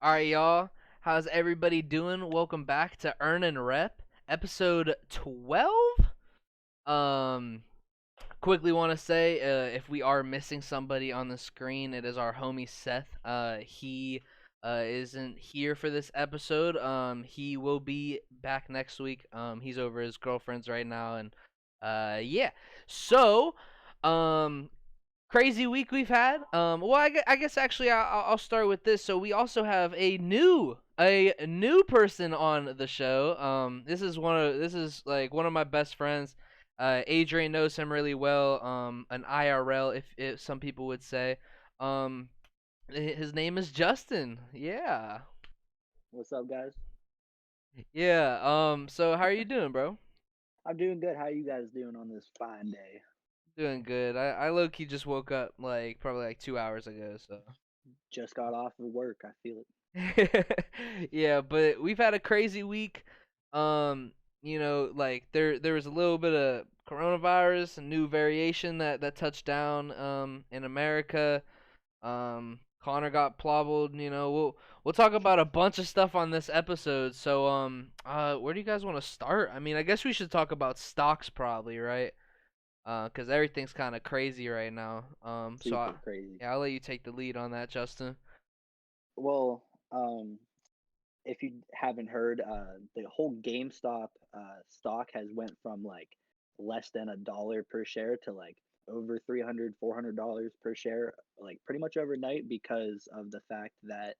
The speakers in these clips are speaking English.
All right, y'all. How's everybody doing? Welcome back to Earn and Rep, episode 12. Um, quickly want to say, if we are missing somebody on the screen, it is our homie Seth. He isn't here for this episode. He will be back next week. He's over his girlfriend's right now, and yeah. So, um, crazy week we've had. Well, I guess actually I'll start with this. So we also have a new person on the show. This is like one of my best friends. Adrian knows him really well. An IRL, if some people would say. Um, his name is Justin. Yeah, What's up, guys? yeah. So how are you doing, bro? I'm doing good. How you guys doing on this fine day? Doing good. I low key just woke up like probably like 2 hours ago. So. Just got off of work. I feel it. Yeah, but we've had a crazy week. Like there was a little bit of coronavirus, a new variation that touched down in America. Connor got plobbled. We'll talk about a bunch of stuff on this episode. So where do you guys want to start? I mean, I guess we should talk about stocks probably, right? 'Cause everything's kind of crazy right now. Super crazy. Yeah, I'll let you take the lead on that, Justin. Well, if you haven't heard, the whole GameStop stock has went from like less than $1 per share to like over 300, $400 per share, like pretty much overnight because of the fact that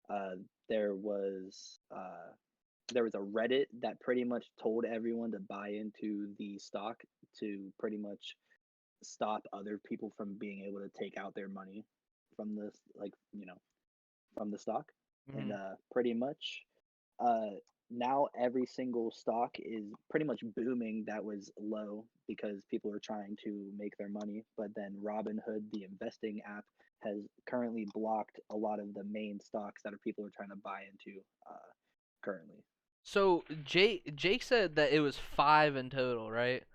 uh, there was uh, there was a Reddit that pretty much told everyone to buy into the stock to pretty much stop other people from being able to take out their money from this, like, from the stock. And Hmm. pretty much uh now every single stock is pretty much booming that was low because people are trying to make their money. But then Robinhood, the investing app, has currently blocked a lot of the main stocks that are people are trying to buy into currently. So Jake said that it was five in total, right? I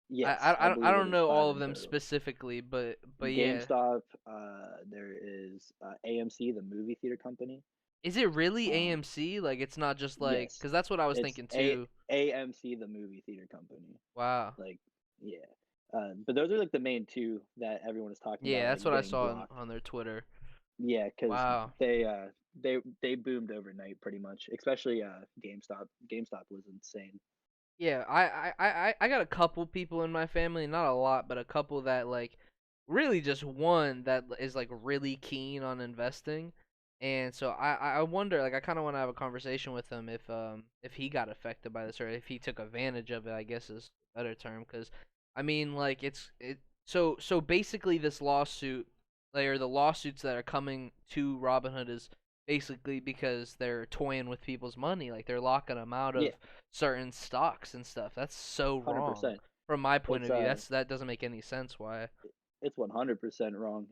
Yes, I, I I don't I believe it don't is know all five of in them total. specifically, but yeah. GameStop, there is AMC, the movie theater company. Is it really Um, AMC? Like it's not just like yes, cuz that's what I was it's thinking A too. AMC, the movie theater company. Wow. Like, yeah. But those are like the main two that everyone is talking Yeah, about, that's like what I getting saw blocked. on their Twitter. Yeah, because Wow. they boomed overnight pretty much. Especially GameStop. GameStop was insane. Yeah, I got a couple people in my family, not a lot, but a couple that like really just one that is like really keen on investing. And so I wonder, like I kind of want to have a conversation with him if he got affected by this or if he took advantage of it, I guess is a better term. Cuz I mean like so basically this lawsuit, like, or the lawsuits that are coming to Robinhood is basically because they're toying with people's money, like they're locking them out Yeah, of certain stocks and stuff. That's so wrong 100%. from my point It's of view. That doesn't make any sense. Why? it's 100% wrong.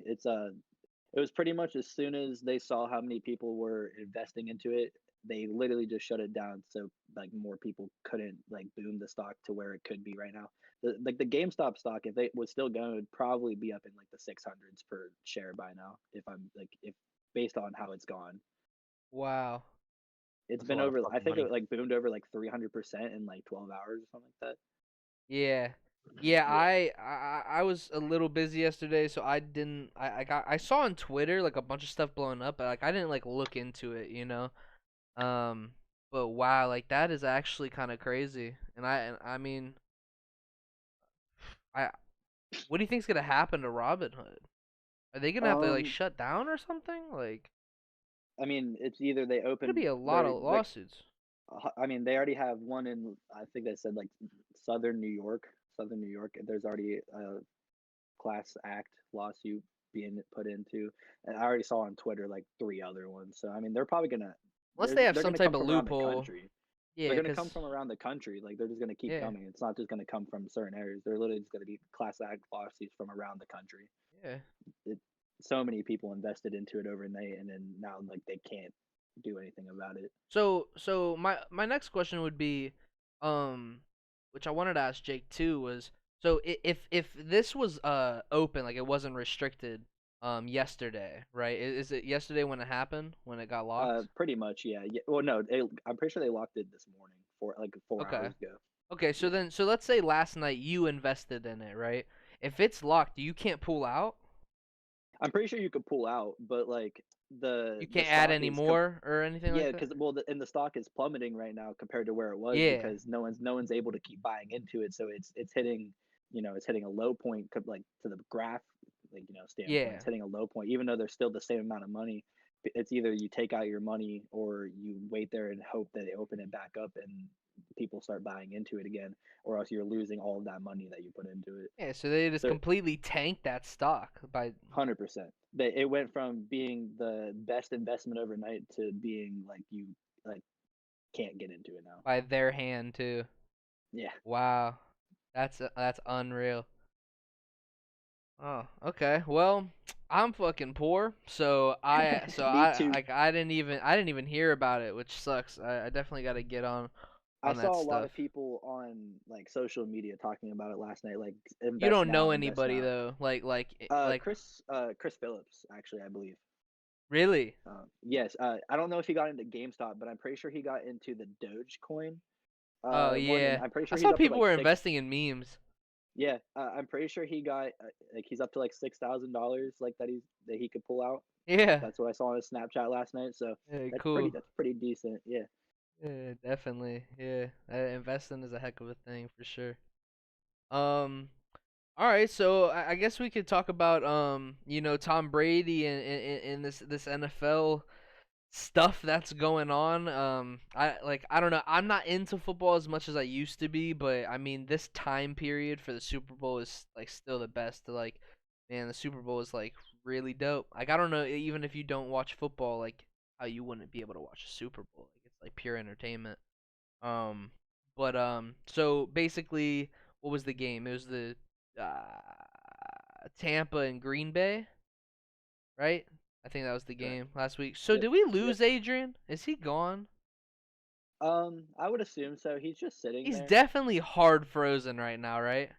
It was pretty much as soon as they saw how many people were investing into it, they literally just shut it down so like more people couldn't like boom the stock to where it could be right now. The GameStop stock, if they was still going, would probably be up in like the 600s per share by now. If I'm like if based on how it's gone, Wow, it's that's a been lot of over. I fucking think money. it like boomed over like 300% in like 12 hours or something like Yeah, yeah. that. Yeah, I was a little busy yesterday, so I didn't. I saw on Twitter like a bunch of stuff blowing up, but like I didn't like look into it, you know. Um, but wow, like that is actually kind of crazy. And I mean, I what do you think's gonna happen to Robinhood? Are they gonna have to like um, shut down or something? Like, I mean, it's either they gonna open be a lot their of like lawsuits. I mean, they already have one in, I think they said like Southern New York. Southern New York. There's already a class act lawsuit being put into, and I already saw on Twitter like three other ones. So I mean, they're probably gonna Unless they have they're some gonna type come of from around the loophole. country. They're Yeah, gonna come cause from around the country. Like they're just gonna keep yeah, coming. It's not just gonna come from certain areas. They're literally just gonna be class act lawsuits from around the country. yeah. It, so many people invested into it overnight, and then now like they can't do anything about it. So my next question would be, um, which I wanted to ask Jake too was, so if this was open, like it wasn't restricted, yesterday, right? Is it yesterday when it happened, when it got locked? Pretty much, yeah. Yeah. Well, no, I'm pretty sure they locked it this morning, for like 4 hours Okay. ago. Okay, so Yeah. then so let's say last night you invested in it, right? If it's locked, you can't pull out? I'm pretty sure you could pull out, but like You the can't add stock any is more or anything yeah, like that? because and the stock is plummeting right now compared to where it was Yeah. because no one's able to keep buying into it, so it's hitting, it's hitting a low point, like to the graph, like, standpoint. Yeah. It's hitting a low point, even though there's still the same amount of money. It's either you take out your money or you wait there and hope that they open it back up and people start buying into it again, or else you're losing all of that money that you put into it. Yeah, so they just So completely tanked that stock 100%. It went from being the best investment overnight to being like you like can't get into it now. by their hand too. Yeah, Wow. That's unreal. Oh, okay. Well, I'm fucking poor, so I so me I too. like I didn't even hear about it, which sucks. I definitely got to get I on that saw a lot stuff. of people on like social media talking about it last night. Like You invest don't know now, invest anybody now. though. Like Chris Phillips, actually, I believe. really? Yes, I don't know if he got into GameStop, but I'm pretty sure he got into the Dogecoin Oh one, and yeah. I'm pretty I sure he's saw up to people like were six. investing in memes. Yeah, I'm pretty sure he got like he's up to like $6,000, like that he could pull out. Yeah. That's what I saw on his Snapchat last night. So Yeah, that's pretty cool. that's pretty decent. Yeah. Yeah, definitely. Yeah. Investing is a heck of a thing for sure. Um All right, so I guess we could talk about Tom Brady and this NFL stuff that's going on. I don't know. I'm not into football as much as I used to be, but I mean this time period for the Super Bowl is like still the best. Like, man, the Super Bowl is like really dope. Like I don't know, even if you don't watch football, like how you wouldn't be able to watch a Super Bowl. Like it's like pure entertainment. Um, so basically, what was the game? It was the Tampa and Green Bay, right? I think that was the Correct. game last week. So Yep. did we Yep. lose Adrian? Is he gone? I would assume so. He's just sitting He's there. definitely hard frozen right now, right?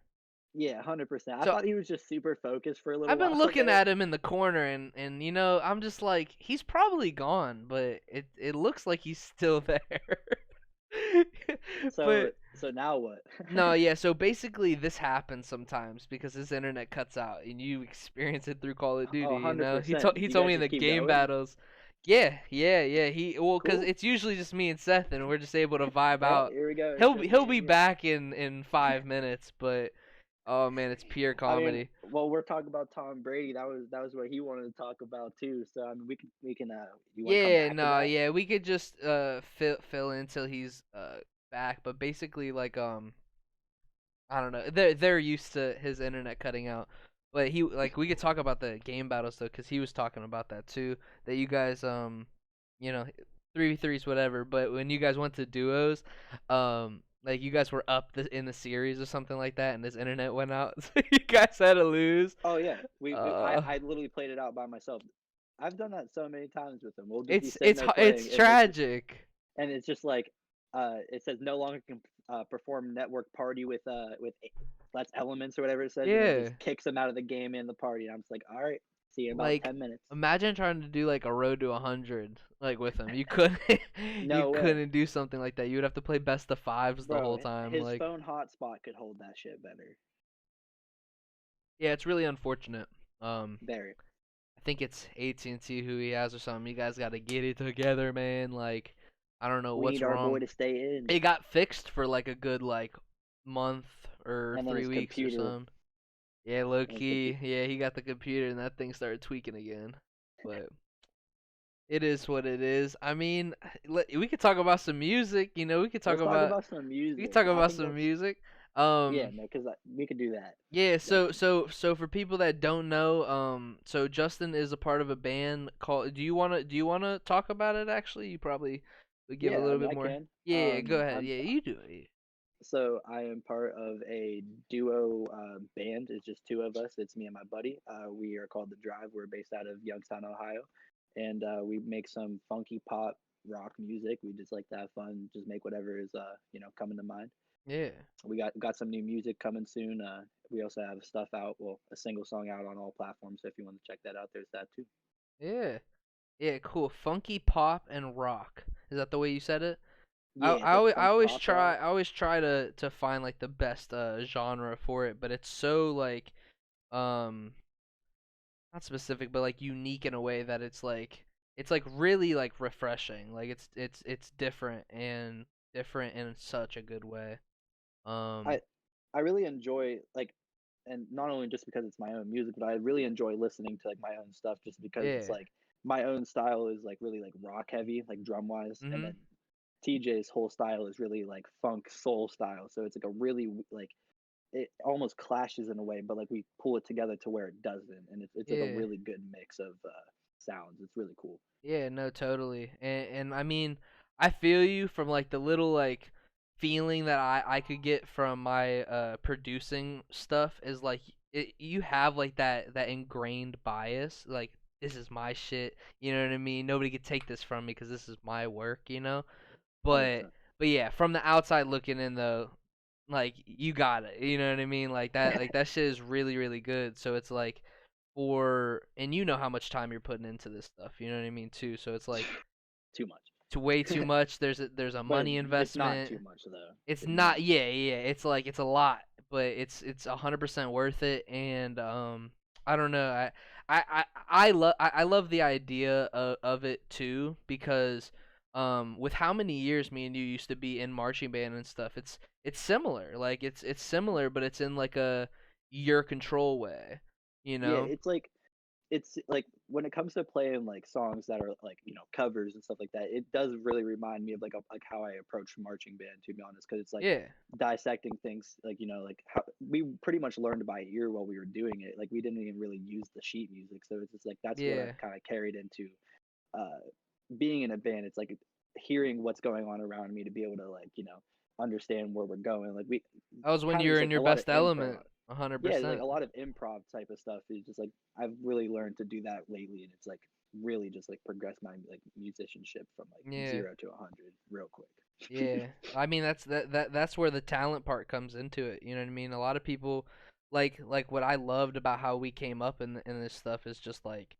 Yeah, 100%. I So thought he was just super focused for a little I've been while looking there. at him in the corner and I'm just like he's probably gone, but it looks like he's still there. So But so now what? no, yeah, so basically this happens sometimes because his internet cuts out and you experience it through Call of Oh, Duty, you know? He 100%. told he You told guys me in the just keep game going? battles. Yeah, yeah, yeah. Cuz Cool. it's usually just me and Seth and we're just able to vibe Oh, out. here we go. It's He'll just he'll me and be you. back in 5 minutes, but oh man, it's pure I mean, comedy. well, we're talking about Tom Brady. That was what he wanted to talk about too. So I mean, we can. You want to come Yeah, back to no, that? yeah, we could just fill in till he's back, but basically I don't know. They're used to his internet cutting out. But he like we could talk about the game battles though, cause he was talking about that too. That you guys you know, 3v3s whatever. But when you guys went to duos, like you guys were up in the series or something like that, and his internet went out, so you guys had to lose. Oh yeah, I Uh, I literally played it out by myself. I've done that so many times with him. We'll just be it's sitting it's there it's playing, tragic. and it's just like, it says no longer can perform network party with that's elements or whatever it says, and it just Yeah. kicks him out of the game and the party. And I'm just like, all right, see you in about Like 10 minutes. imagine trying to do like a road to 100 like with him. You couldn't you No way, couldn't do something like that. You would have to play best of fives the bro. whole time. His Like phone hotspot could hold that shit better. yeah, it's really unfortunate. Um Very. I think it's AT&T who he has or something. You guys got to get it together, man. Like I don't know We what's need our boy wrong. to stay in, It got fixed for like a good like month or and then 3 his weeks or computer. something. Yeah, low And his computer. key. Yeah, he got the computer and that thing started tweaking again. But it is what it is. I mean, we could talk about some music. You know, Let's talk about some we could music. talk I about think some that's music. yeah, Um, no, because we could do that yeah. definitely. So for people that don't know, so Justin is a part of a band called. Do you wanna talk about it? Actually, you probably would give a Yeah, I little mean bit I more. can. Yeah, go ahead. I'm Yeah, you do it. so I am part of a duo band. It's just two of us. It's me and my buddy. We are called The Drive. We're based out of Youngstown, Ohio. and we make some funky pop rock music. We just like to have fun, just make whatever is coming to mind. Yeah. We got some new music coming soon. We also have stuff out, well, a single song out on all platforms. So if you want to check that out, there's that too. Yeah. Yeah, cool. Funky pop and rock. Is that the way you said it? I Yeah, I like always, I funk always pop try rock. I always try to find like the best genre for it, but it's so like um not specific but like unique in a way that it's like really like refreshing. Like it's different in such a good way. I Um I really enjoy like, and not only just because it's my own music, but I really enjoy listening to like my own stuff just because it's yeah. like my own style is like really like rock heavy, like drum wise, and Mhm. then TJ's whole style is really like funk soul style. So it's like a really like it almost clashes in a way, but like we pull it together to where it doesn't, and it's like a Yeah. really good mix of sounds. It's really cool. Yeah, no, totally. And I mean, I feel you from like the little like feeling that I could get from my producing stuff is like you have like that ingrained bias like this is my shit, you know what I mean? Nobody could take this from me cuz this is my work, you know? Hundred But percent. but yeah, from the outside looking in though, like you got it. You know what I mean? Like that shit is really really good. So it's like for and you know how much time you're putting into this stuff. You know what I mean too. So it's like Too much, to way too much. There's a but money it's not investment. too much though. It's It's not. not. Yeah, yeah. It's like it's a lot, but it's 100% worth it. And I don't know. I love the idea of it too because with how many years me and you used to be in marching band and stuff, it's similar. Like it's similar, but it's in like a your control way. You Yeah, know? it's like when it comes to playing like songs that are like covers and stuff like that, it does really remind me of like how I approach marching band, to be honest, because it's like Yeah. dissecting things, like like how we pretty much learned by ear while we were doing it. Like we didn't even really use the sheet music, so it's just like that's what Yeah. I've kind of carried into uh being in a band. It's like hearing what's going on around me to be able to like understand where we're going. Like we That was when kind of you were just in like your a lot of best improv. element. a hundred Yeah, like a percent. lot of improv type of stuff is just like I've really learned to do that lately, and it's like really just like progressed my like musicianship from like Yeah. 0 to 100 real quick. Yeah, I mean that's where the talent part comes into it. You know what I mean? A lot of people like what I loved about how we came up in this stuff is just like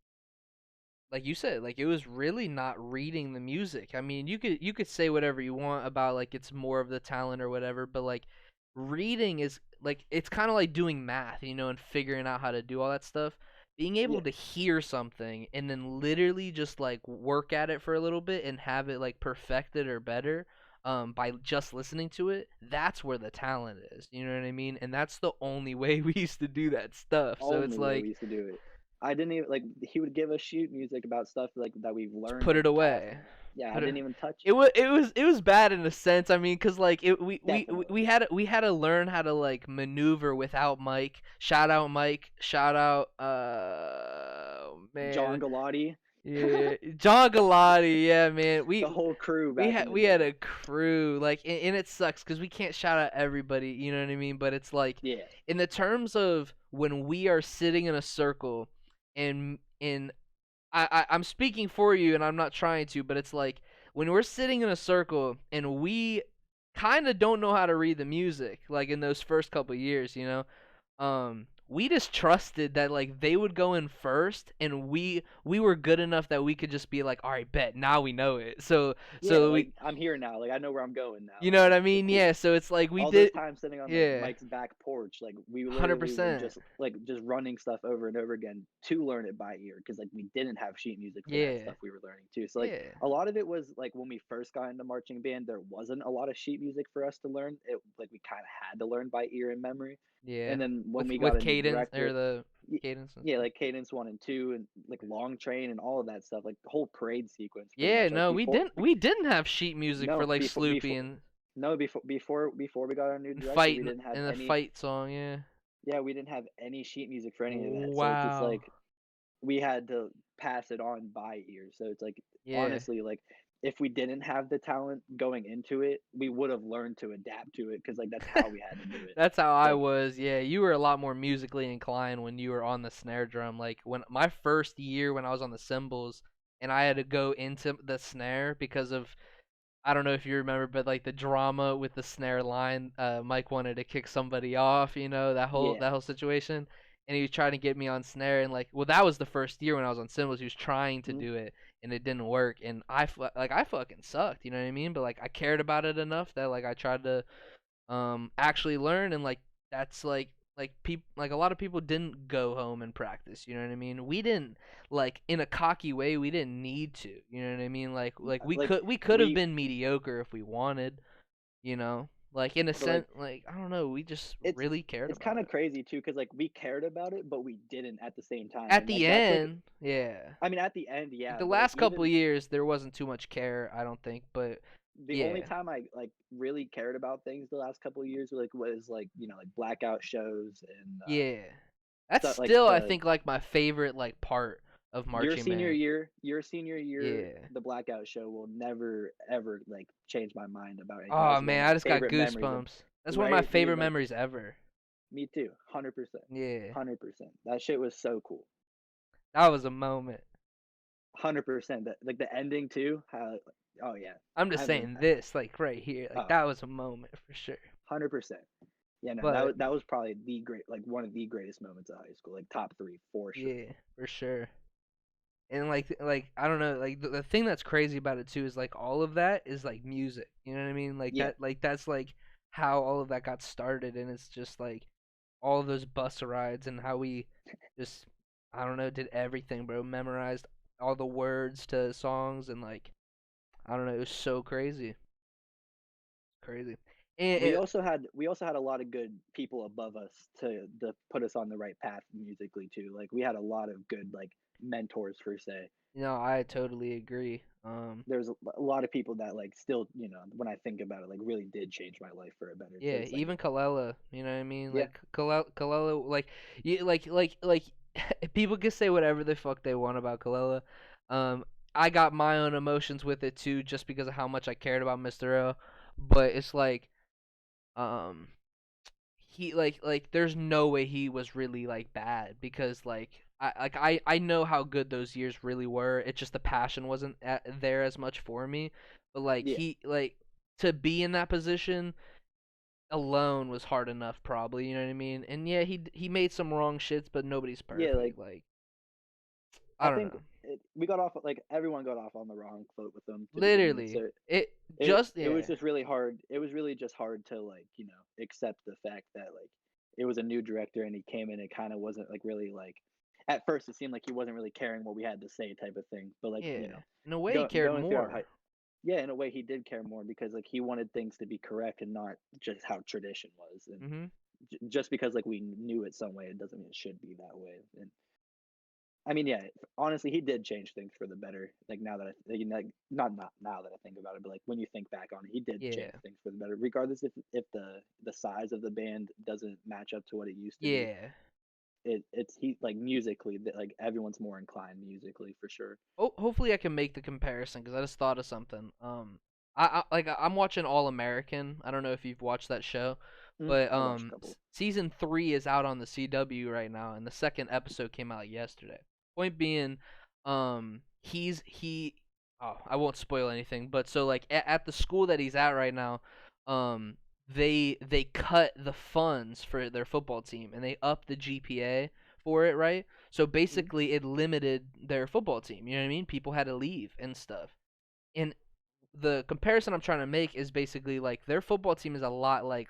you said, like it was really not reading the music. I mean, you could say whatever you want about like it's more of the talent or whatever, but like reading is like it's kind of like doing math, you know, and figuring out how to do all that stuff. Being able Yeah, to hear something and then literally just like work at it for a little bit and have it like perfected or better by just listening to it, that's where the talent is. You know what I mean? And that's the only way we used to do that stuff. So it's only way we like used to do it. I didn't even like he would give us sheet music about stuff like that we've just learned put like it taught away. from. Yeah, I Put it. didn't even touch It it. was bad in a sense. I mean, cause like Definitely. we had to learn how to like maneuver without Mike. Shout out Mike. Shout out John man. Galati, Yeah, John Galati. Yeah, man. the whole crew We back had in the we had day. a crew like and it sucks because we can't shout out everybody. You know what I mean? But it's like Yeah, in the terms of when we are sitting in a circle and I'm speaking for you and I'm not trying to, but it's like when we're sitting in a circle and we kind of don't know how to read the music, like in those first couple years, you know, we just trusted that like they would go in first and we were good enough that we could just be like, all right, bet now we know it. yeah. So Like we, I'm here now. Like I know where I'm going now. you know what Like I mean? cool. Yeah. So it's like we All those did, times sitting on like yeah, Mike's back porch, like we hundred literally were percent, just running stuff over and over again to learn it by ear because like we didn't have sheet music for that yeah, stuff we were learning too. So like yeah, a lot of it was like when we first got into marching band, there wasn't a lot of sheet music for us to learn. It like we kind of had to learn by ear and memory. yeah. And then when we got With a new cadence or director, the cadence and yeah, stuff. like Cadence 1 and 2 and like Long Train and all of that stuff, like the whole parade sequence pretty Yeah, much like no, before we didn't have sheet music for no like before Sloopy no before we got our new and director, fight we didn't have and the any. fight song. Yeah. Yeah, we didn't have any sheet music for any of that. So it's just Wow. like we had to pass it on by ear. So it's like Yeah. honestly, like if we didn't have the talent going into it, we would have learned to adapt to it because like that's how we had to do it. That's how I Like was. Yeah, you were a lot more musically inclined when you were on the snare drum. Like when my first year when I was on the cymbals, and I had to go into the snare because of, I don't know if you remember, but like the drama with the snare line. Mike wanted to kick somebody off, that whole Yeah. that whole situation, and he was trying to get me on snare, and like, well, that was the first year when I was on cymbals. He was trying to Mhm. do it, and it didn't work, and I fucking sucked, you know what I mean? But like, I cared about it enough that like I tried to actually learn, and like that's like people, like a lot of people didn't go home and practice, you know what I mean? We didn't, like, in a cocky way, we didn't need to, you know what I mean? Like we Like could have we, been mediocre if we wanted, like, in a but like sense, like, I don't know, we just it's really cared it's about kind of it. crazy too, because like we cared about it, but we didn't at the same time, At and the like that's like, end, yeah. I mean, at the end, Like yeah, the but like last couple even years there wasn't too much care, I don't think, but the only yeah. time I like really cared about things the last couple of years like was like, like blackout shows and Yeah. That's stuff like still, I the think, like my favorite like part of your marching senior band. year, your senior year, Yeah. the blackout show will never ever like change my mind about anything. Oh That's one of man, my I just got favorite memories of, goosebumps. That's one of my right, dude? favorite Like memories ever. me too, 100%, Yeah. 100%. That shit was so cool. That was a moment. 100%. That like the ending too. How? Oh yeah. I'm I just haven't. saying this, like right here. Like Oh, that was a moment for sure. 100%. Yeah, no, But that was probably the great, like one of the greatest moments of high school, like top three for sure. yeah, for sure. And like I don't know, like the thing that's crazy about it too is like all of that is like music. You know what I mean? Like Yeah, that's like how all of that got started, and it's just like all of those bus rides and how we just, I don't know, did everything, bro. Memorized all the words to songs, and like, I don't know, it was so crazy. Crazy. And we also had a lot of good people above us to put us on the right path musically too. Like we had a lot of good like mentors per se. I totally agree. There's a lot of people that like still, when I think about it, like really did change my life for a better. So Yeah, it's like, even Kalela, you know what I mean? yeah, Like Kalela, like you, like people can say whatever the fuck they want about Kalela. Um, I got my own emotions with it too, just because of how much I cared about Mr. O. But it's like, um, he, like there's no way he was really like bad, because I know how good those years really were. It's just the passion wasn't there as much for me. But like yeah, he, like, to be in that position alone was hard enough, probably, you know what I mean? And yeah, he made some wrong shits, but nobody's yeah. Like perfect. Like, I I don't think know. we got off, like everyone got off on the wrong foot with them to begin with. Literally, So it it just, it was yeah. just really hard. It was really just hard to like, accept the fact that like it was a new director and he came in and kind of wasn't like really like, at first it seemed like he wasn't really caring what we had to say type of thing. But like, Yeah. In a way, he cared going through our more. high, yeah, in a way he did care more because like he wanted things to be correct and not just how tradition was. And Mhm. just because like we knew it some way, it doesn't mean it should be that way. And I mean, yeah, honestly, he did change things for the better. Like now that like, not now that I think about it, but like when you think back on it, he did Yeah. change things for the better. Regardless if the size of the band doesn't match up to what it used to be, Yeah. it's he like musically that like everyone's more inclined musically for sure. Hopefully I can make the comparison, because I just thought of something. I'm watching All American. I don't know if you've watched that show, but I watched a couple. season 3 is out on the CW right now, and the second episode came out yesterday. Point being, he oh, I won't spoil anything, but so like at the school that he's at right now, um they cut the funds for their football team, and they upped the GPA for it, right? So Mhm. basically, it limited their football team. You know what I mean? People had to leave and stuff. And the comparison I'm trying to make is basically like their football team is a lot like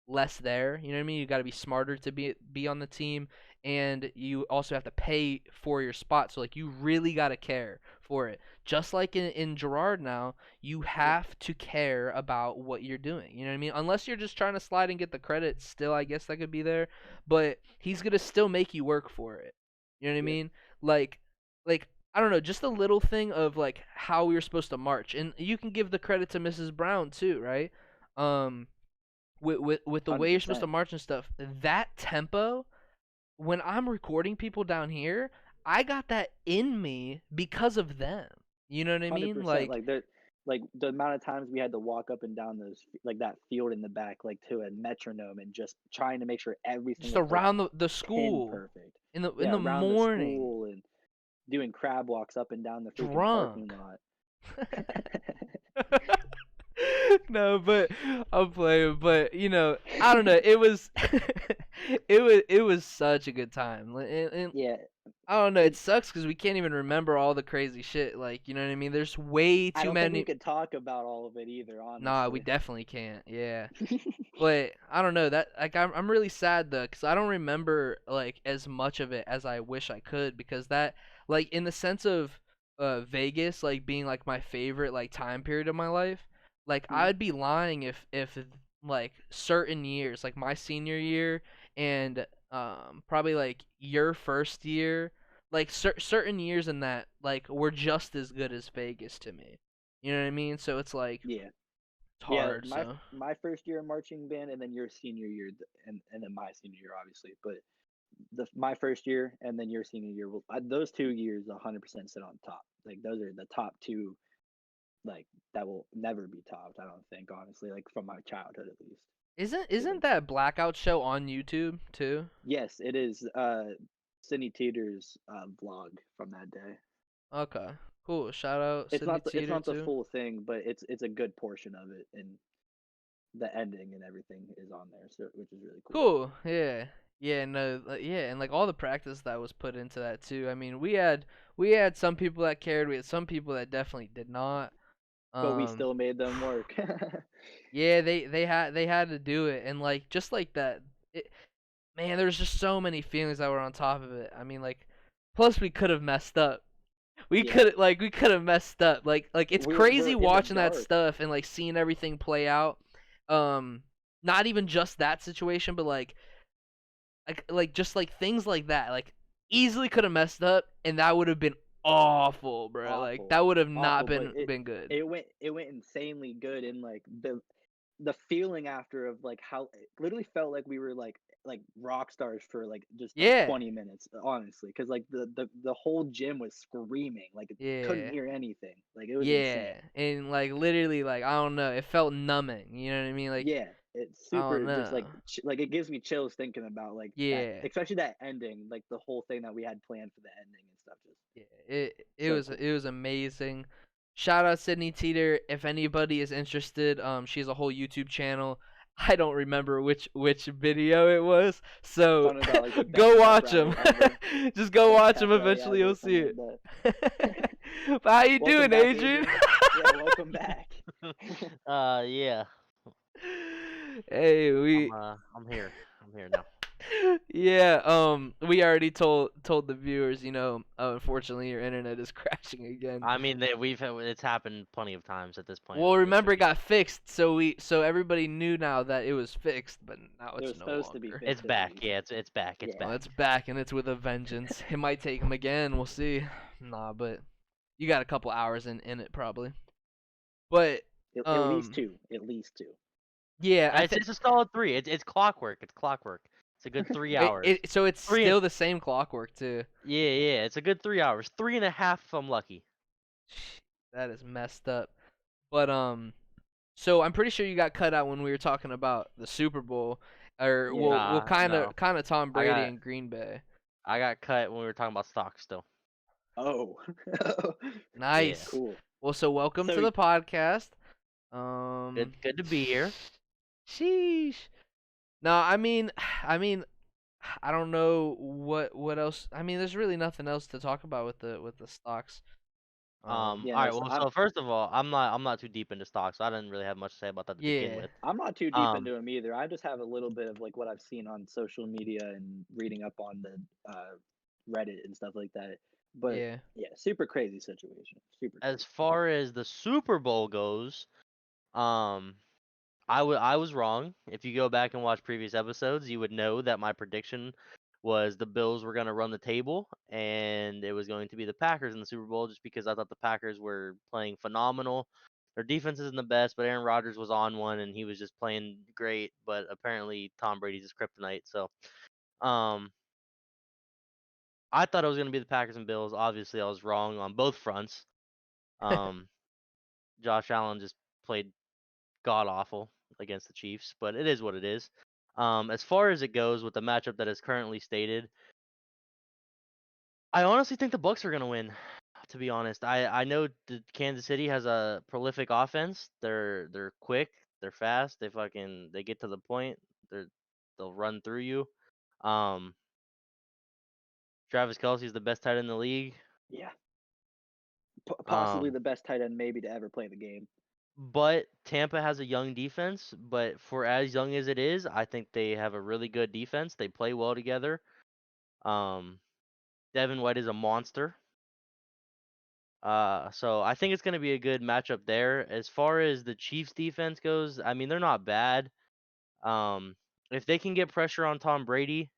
less there. You know what I mean? You got to be smarter to be on the team, and you also have to pay for your spot. So like you really got to care for it. Just like in Gerard now, you Yeah, have to care about what you're doing. You know what I mean? Unless you're just trying to slide and get the credit, still I guess that could be there, but he's gonna still make you work for it. You know what I yeah, mean? Like I don't know, just a little thing of like how we were supposed to march, and you can give the credit to Mrs. Brown too, right? Um, with the way you're supposed to 100%. march and stuff. That tempo, when I'm recording people down here, I got that in me because of them. You know what I mean? 100%. Like, Like like the amount of times we had to walk up and down like that field in the back, like to a metronome, and just trying to make sure every just single person around was the pin school perfect. in the Yeah, around the morning. school and doing crab walks up and down the freaking parking drunk. lot. No, but I'm playing. But I don't know. It was, it was such a good time. And Yeah, I don't know. It it. sucks because we can't even remember all the crazy shit. Like, you know what I mean? There's way I too don't think we many. could talk about all of it either, Nah, we honestly. definitely can't. Yeah. But I don't know that like I'm really sad though cuz I don't remember like as much of it as I wish I could because that like in the sense of Vegas like being like my favorite like time period of my life, like Hmm. I'd be lying if like certain years, like my senior year and probably like your first year, like certain years in that like were just as good as Vegas to me. You know what I mean? So it's like Yeah, it's yeah. hard, My so my first year in marching band, and then your senior year, and then my senior year, obviously. But my first year, and then your senior year, those 2 years, 100% sit on top. Like those are the top two, like that will never be topped. I don't think, honestly, like from my childhood at least. Isn't 'Cause, isn't like, that blackout show on YouTube too? yes, it is. Sydney Teeter's vlog from that day. Okay, cool. Shout out Sydney It's Teeter not the too. full thing, but it's a good portion of it, and the ending and everything is on there, so which is really cool. Cool. Yeah. Yeah. No. Yeah. And like all the practice that was put into that too. I mean, we had some people that cared. We had some people that definitely did not. But we Um. still made them work. Yeah. They had to do it, and like just like that. It, man, there's just so many feelings that were on top of it. I mean, like, plus we could have messed up. Yeah, We could have messed up. Like it's we're crazy in the watching that dark. stuff and like seeing everything play out. Um, not even just that situation, but like just like things like that. Like easily could have messed up, and that would have been awful, bro. Like Awful, that would have not awful, but been good. it went insanely good, and like the feeling after of like how it literally felt like we were like rock stars for like just like Yeah, 20 minutes, honestly, because like the whole gym was screaming, like it couldn't yeah, hear anything, like it was insane. yeah, and like literally, like I don't know, it felt numbing. You know what I mean? Like Yeah, it's I don't super, just like know. like it gives me chills thinking about like that, Yeah. especially that ending, like the whole thing that we had planned for the ending and stuff, just Yeah, it so was cool. it was amazing. Shout out Sydney Teeter. If anybody is interested, she has a whole YouTube channel. I don't remember which video it was, so Something about like the best go pep watch him. rally ever, Just go best watch pep him. rally Eventually, ever, you'll see something it. like that. But how you Welcome doing, back, Adrian? Adrian. Yeah, welcome back. Yeah. Hey, I'm here. I'm here now. yeah, we already told the viewers, unfortunately your internet is crashing again. I mean, it's happened plenty of times at this point Well, with remember it Sydney. got fixed, so everybody knew now that it was fixed, but now It it's was no supposed to be longer. It's fixed at back. least. Yeah, it's back. It's Yeah, Well, back. it's back and it's with a vengeance. It might take him again. We'll see. Nah, but you got a couple hours in it probably. But at least two, at least two. yeah, I think It's a solid 3. It's clockwork. It's clockwork. It's a good 3 hours. so it's Three. still the same clockwork too. Yeah. It's a good 3 hours. 3.5 if I'm lucky. That is messed up. But so I'm pretty sure you got cut out when we were talking about the Super Bowl, or Yeah, we'll Nah, kind no. of Tom I Brady got and Green Bay. I got cut when we were talking about stocks still. oh. Yeah. Nice. Cool. Well, so welcome to So the podcast. Um, Good to be here. sheesh. No, I mean, I don't know what else. I mean, there's really nothing else to talk about with the stocks. yeah, All no, right. so Well, so first of all, I'm not too deep into stocks, so I didn't really have much to say about that to begin Yeah, with. I'm not too deep Um, into them either. I just have a little bit of like what I've seen on social media and reading up on the Reddit and stuff like that. But yeah. yeah, super crazy situation. Super as crazy. far as the Super Bowl goes, um, I was wrong. If you go back and watch previous episodes, you would know that my prediction was the Bills were going to run the table and it was going to be the Packers in the Super Bowl just because I thought the Packers were playing phenomenal. Their defense isn't the best, but Aaron Rodgers was on one and he was just playing great, but apparently Tom Brady's his kryptonite. So, um I thought it was going to be the Packers and Bills. Obviously, I was wrong on both fronts. Um Josh Allen just played god awful against the Chiefs, but it is what it is. As far as it goes with the matchup that is currently stated, I honestly think the Bucks are gonna win. To be honest, I know Kansas City has a prolific offense. They're quick, they're fast, they get to the point. They'll run through you. Um, Travis Kelsey's the best tight end in the league. Yeah, possibly Um, the best tight end maybe to ever play the game. but Tampa has a young defense. But for as young as it is, I think they have a really good defense. They play well together. Um, Devin White is a monster. So I think it's going to be a good matchup there. As far as the Chiefs defense goes, I mean, they're not bad. Um, if they can get pressure on Tom Brady,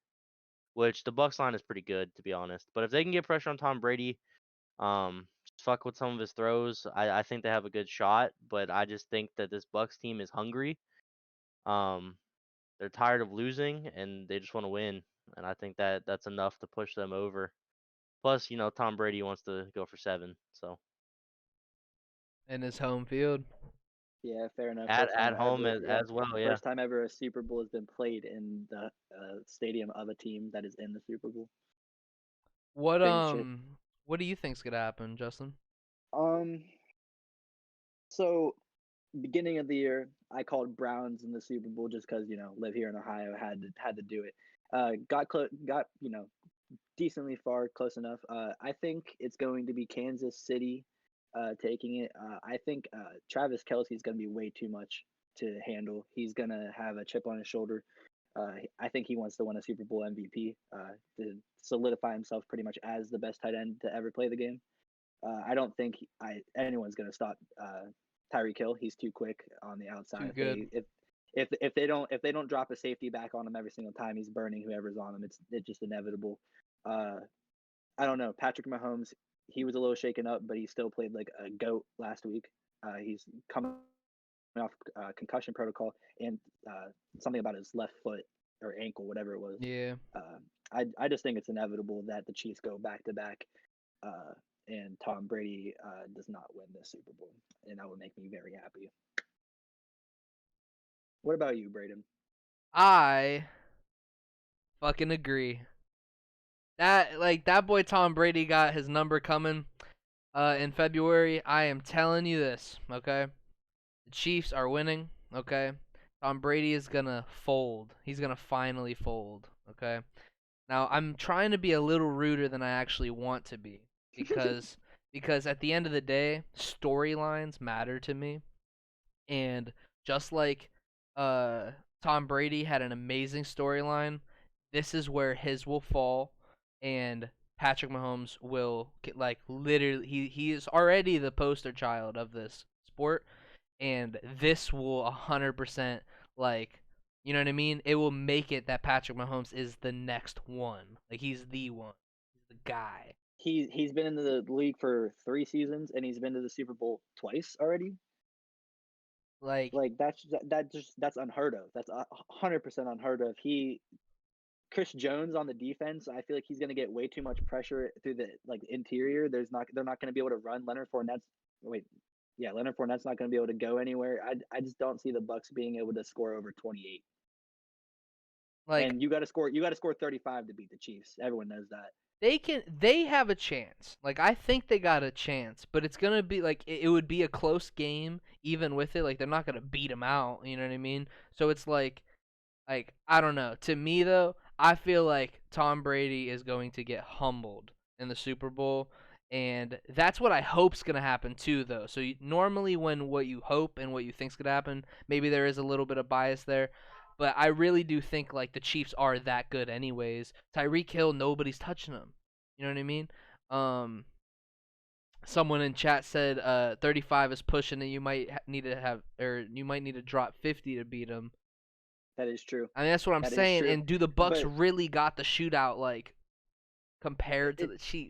which the Bucks line is pretty good to be honest, but if they can get pressure on Tom Brady, just fuck with some of his throws, I think they have a good shot. But I just think that this Bucks team is hungry. Um, they're tired of losing and they just want to win, and I think that that's enough to push them over. Plus, Tom Brady wants to go for 7, so in his home field. Yeah, fair enough. at home as well, yeah. First time ever a Super Bowl has been played in the stadium of a team that is in the Super Bowl. What Crazy shit. what do you think's gonna happen, Justin? Um, so beginning of the year, I called Browns in the Super Bowl just because live here in Ohio, had to do it. Got decently far, close enough. I think it's going to be Kansas City taking it. I think Travis Kelsey is going to be way too much to handle. He's going to have a chip on his shoulder. I think he wants to win a Super Bowl MVP to solidify himself pretty much as the best tight end to ever play the game. I don't think anyone's going to stop Tyreek Hill. He's too quick on the outside. Too good. If they don't drop a safety back on him every single time, he's burning whoever's on him. It's just inevitable. Uh, I don't know. Patrick Mahomes, he was a little shaken up, but he still played like a goat last week. He's coming off concussion protocol and something about his left foot or ankle, whatever it was. Yeah. I just think it's inevitable that the Chiefs go back to back, and Tom Brady does not win this Super Bowl, and that would make me very happy. What about you, Braden? I fucking agree. That boy Tom Brady got his number coming in February. I am telling you this, okay? The Chiefs are winning, okay? Tom Brady is gonna fold. He's gonna finally fold, okay? Now I'm trying to be a little ruder than I actually want to be because because at the end of the day, storylines matter to me. And just like uh Tom Brady had an amazing storyline, this is where his will fall, and Patrick Mahomes will get, like, literally he is already the poster child of this sport, and this will 100%, like, you know what I mean? It will make it that Patrick Mahomes is the next one. Like, he's the one. He's the guy. He's been in the league for 3 seasons, and he's been to the Super Bowl twice already. Like, Like that's unheard of. That's 100% unheard of. Chris Jones on the defense, I feel like he's going to get way too much pressure through the interior. They're not going to be able to run. Leonard Fournette's not going to be able to go anywhere. I just don't see the Bucks being able to score over 28. like And you got to score 35 to beat the Chiefs. Everyone knows that. they have a chance. Like, I think they got a chance, but it's gonna be like it would be a close game even with it. Like, they're not gonna beat them out. You know what I mean? So it's like, I don't know. To me though, I feel like Tom Brady is going to get humbled in the Super Bowl, and that's what I hope's gonna happen too, though. So normally, when what you hope and what you think's gonna happen, maybe there is a little bit of bias there, but I really do think like the Chiefs are that good, anyways. Tyreek Hill, nobody's touching him. You know what I mean? Um, Someone in chat said 35 is pushing it. You might need to have, or you might need to drop 50 to beat him. That is true. I mean, that's what I'm That is saying. true. And do the Bucks But really got the shootout, like, compared to it, the Chiefs?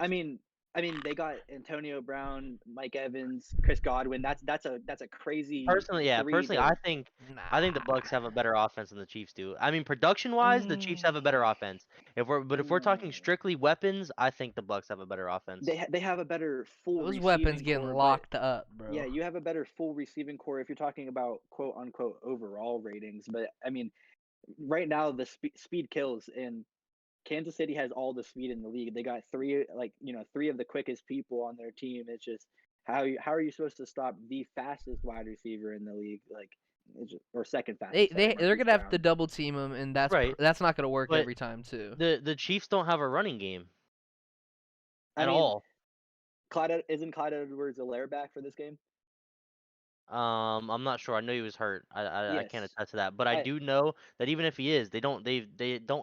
I mean, they got Antonio Brown, Mike Evans, Chris Godwin. That's a crazy three Personally, to. I think the Bucks have a better offense than the Chiefs do. I mean, production-wise, the Chiefs Mm, have a better offense. If we're talking Mm, strictly weapons, I think the Bucks have a better offense. they have a better full those weapons receiving getting core, but locked up, yeah, bro. you have a better full receiving core if you're talking about quote unquote overall ratings. But I mean, right now the speed kills, and Kansas City has all the speed in the league. They got three of the quickest people on their team. It's just how are you supposed to stop the fastest wide receiver in the league? Like, or second They fastest. Sorry, they're Marquise gonna have to Brown. double team him, and Right, that's not gonna work but every time too. the Chiefs don't have a running game I at mean, all. Clyde Edwards-Helaire back for this game? I'm not sure. I know he was hurt. I can't Yes. attest to that, but I I do know that even if he is, they don't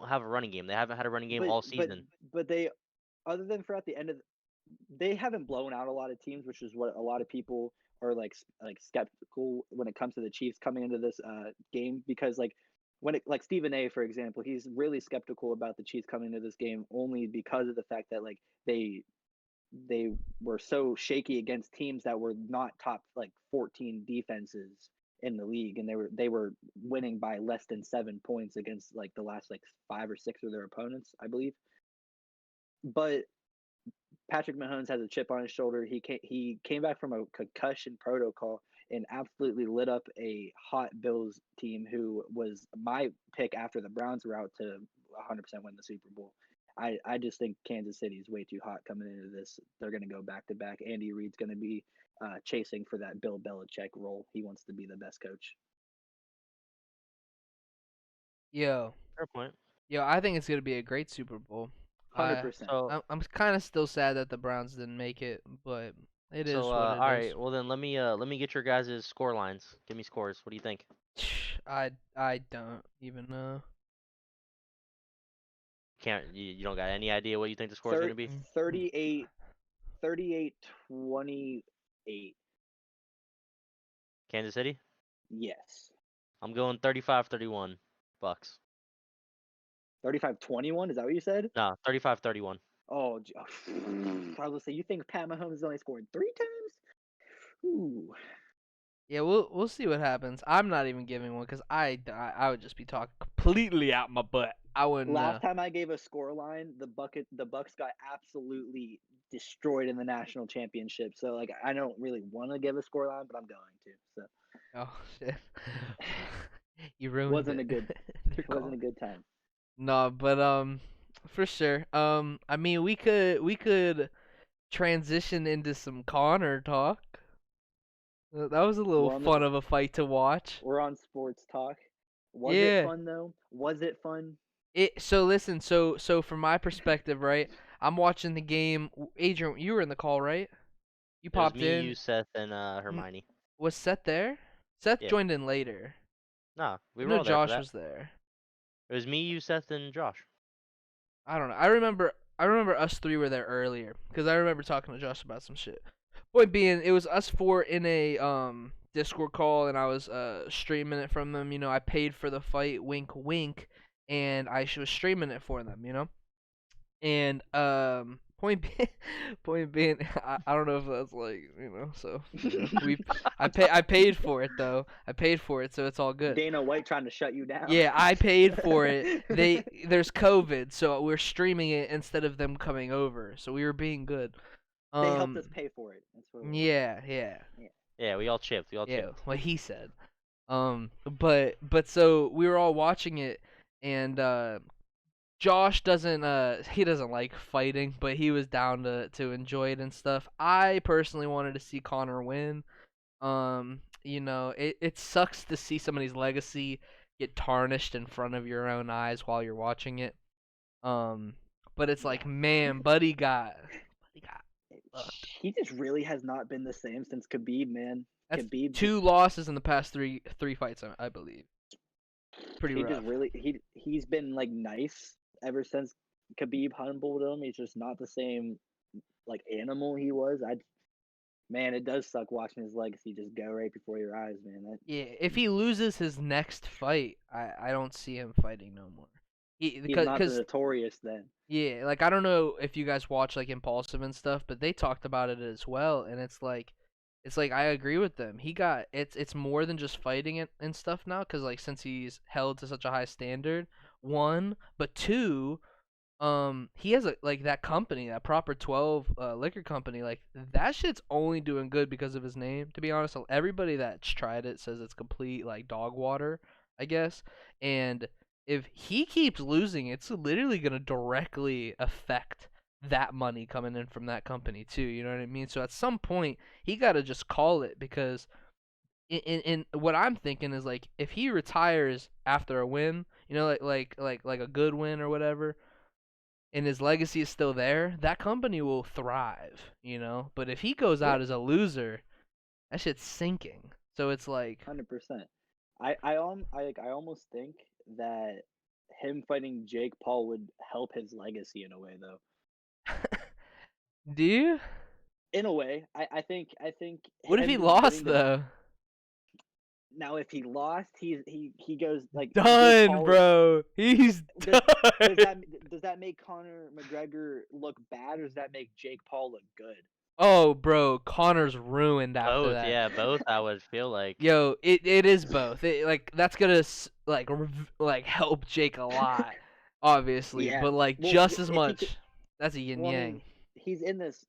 have a running game. They haven't had a running game but all but season. but they other than for at the end of they haven't blown out a lot of teams, which is what a lot of people are like skeptical when it comes to the Chiefs coming into this game because like Stephen A, for example, he's really skeptical about the Chiefs coming into this game only because of the fact that like they were so shaky against teams that were not top like 14 defenses in the league, and they were winning by less than 7 points against like the last like 5 or 6 of their opponents, I believe. But Patrick Mahomes has a chip on his shoulder. He came back from a concussion protocol and absolutely lit up a hot Bills team who was my pick after the Browns were out to 100% win the Super Bowl. I just think Kansas City is way too hot coming into this. They're going to go back to back. Andy Reid's going to be chasing for that Bill Belichick role. He wants to be the best coach. Yo, Fair point. I think it's gonna be a great Super Bowl. Hundred I percent. So I'm kind of still sad that the Browns didn't make it, but it so is what it all is. right. Well then let me get your guys' score lines. Give me scores. What do you think? I don't even know. You don't got any idea what you think the score is going to be? 38 28. Kansas City? Yes. I'm going 35-31 Bucks. 35-21. Is that what you said? No, 35-31. Oh, I was gonna say, you think Pat Mahomes only scored 3 times? Ooh. Yeah, we'll see what happens. I'm not even giving one because I would just be talking completely out my butt. I wouldn't. Last time I gave a score line, the Bucks got absolutely destroyed in the national championship. So like, I don't really want to give a score line, but I'm going to. So Oh shit, you ruined wasn't it. a good They're wasn't gone. a good time. No, but for sure. I mean, we could transition into some Connor talk. That was a little We're on the fun of a fight to watch. we're on sports talk. Was it Yeah. fun though? Was it fun? So listen, so from my perspective, right? I'm watching the game. Adrian, you were in the call, right? You It was popped me, you, in. Seth, and N- Hermione. Was Seth there? Seth Yeah. joined in later. Nah, we I were know all there for Josh that. was there. It was me, you, Seth, and Josh. I don't know. I remember us three were there earlier because I remember talking to Josh about some shit. Point being, it was us four in a Discord call, and I was streaming it from them. I paid for the fight, wink wink, and I was streaming it for them. And point being, I don't know if that's like so I paid for it though. I paid for it, so it's all good. Dana White trying to shut you down. Yeah, I paid for it. There's COVID, so we're streaming it instead of them coming over. So we were being good. They helped us pay for it. That's what it was. Yeah. Yeah, we all chipped. We all Yeah, chipped. what he said. But so we were all watching it, and Josh he doesn't like fighting, but he was down to enjoy it and stuff. I personally wanted to see Connor win. It sucks to see somebody's legacy get tarnished in front of your own eyes while you're watching it. But it's like, man, buddy got fucked. He just really has not been the same since Khabib, man. That's Khabib 2 losses in the past three fights, I believe. Pretty he rough. just really he's been like nice ever since Khabib humbled him. He's just not the same like animal he was. Man, it does suck watching his legacy just go right before your eyes, man. Yeah, if he loses his next fight, I don't see him fighting no more. He's Because not the notorious then. yeah, like I don't know if you guys watch like Impulsive and stuff, but they talked about it as well, and it's like I agree with them. It's more than just fighting it and stuff now, because like since he's held to such a high standard, one, but two, he has like that company, that Proper 12 liquor company, like that shit's only doing good because of his name. To be honest, everybody that's tried it says it's complete like dog water, I guess, and if he keeps losing, it's literally gonna directly affect that money coming in from that company too. You know what I mean? So at some point, he gotta just call it because in what I'm thinking is like if he retires after a win, you know, like a good win or whatever, and his legacy is still there, that company will thrive, you know. But if he goes Yeah, out as a loser, that shit's sinking. So it's like, 100%. I almost think that him fighting Jake Paul would help his legacy in a way, though. do you? In a way, I think What if him he just lost winning the though? now if he lost, he goes like Jake Done, Paul. bro. He's Does does done. that does that make Conor McGregor look bad, or does that make Jake Paul look good? Oh, bro, Connor's ruined after Both, that. yeah, both. I would feel like. Yo, it is both. Like that's gonna like help Jake a lot, obviously, Yeah. but like Well, just as if he could, much. That's a yin well, I mean, yang. he's in this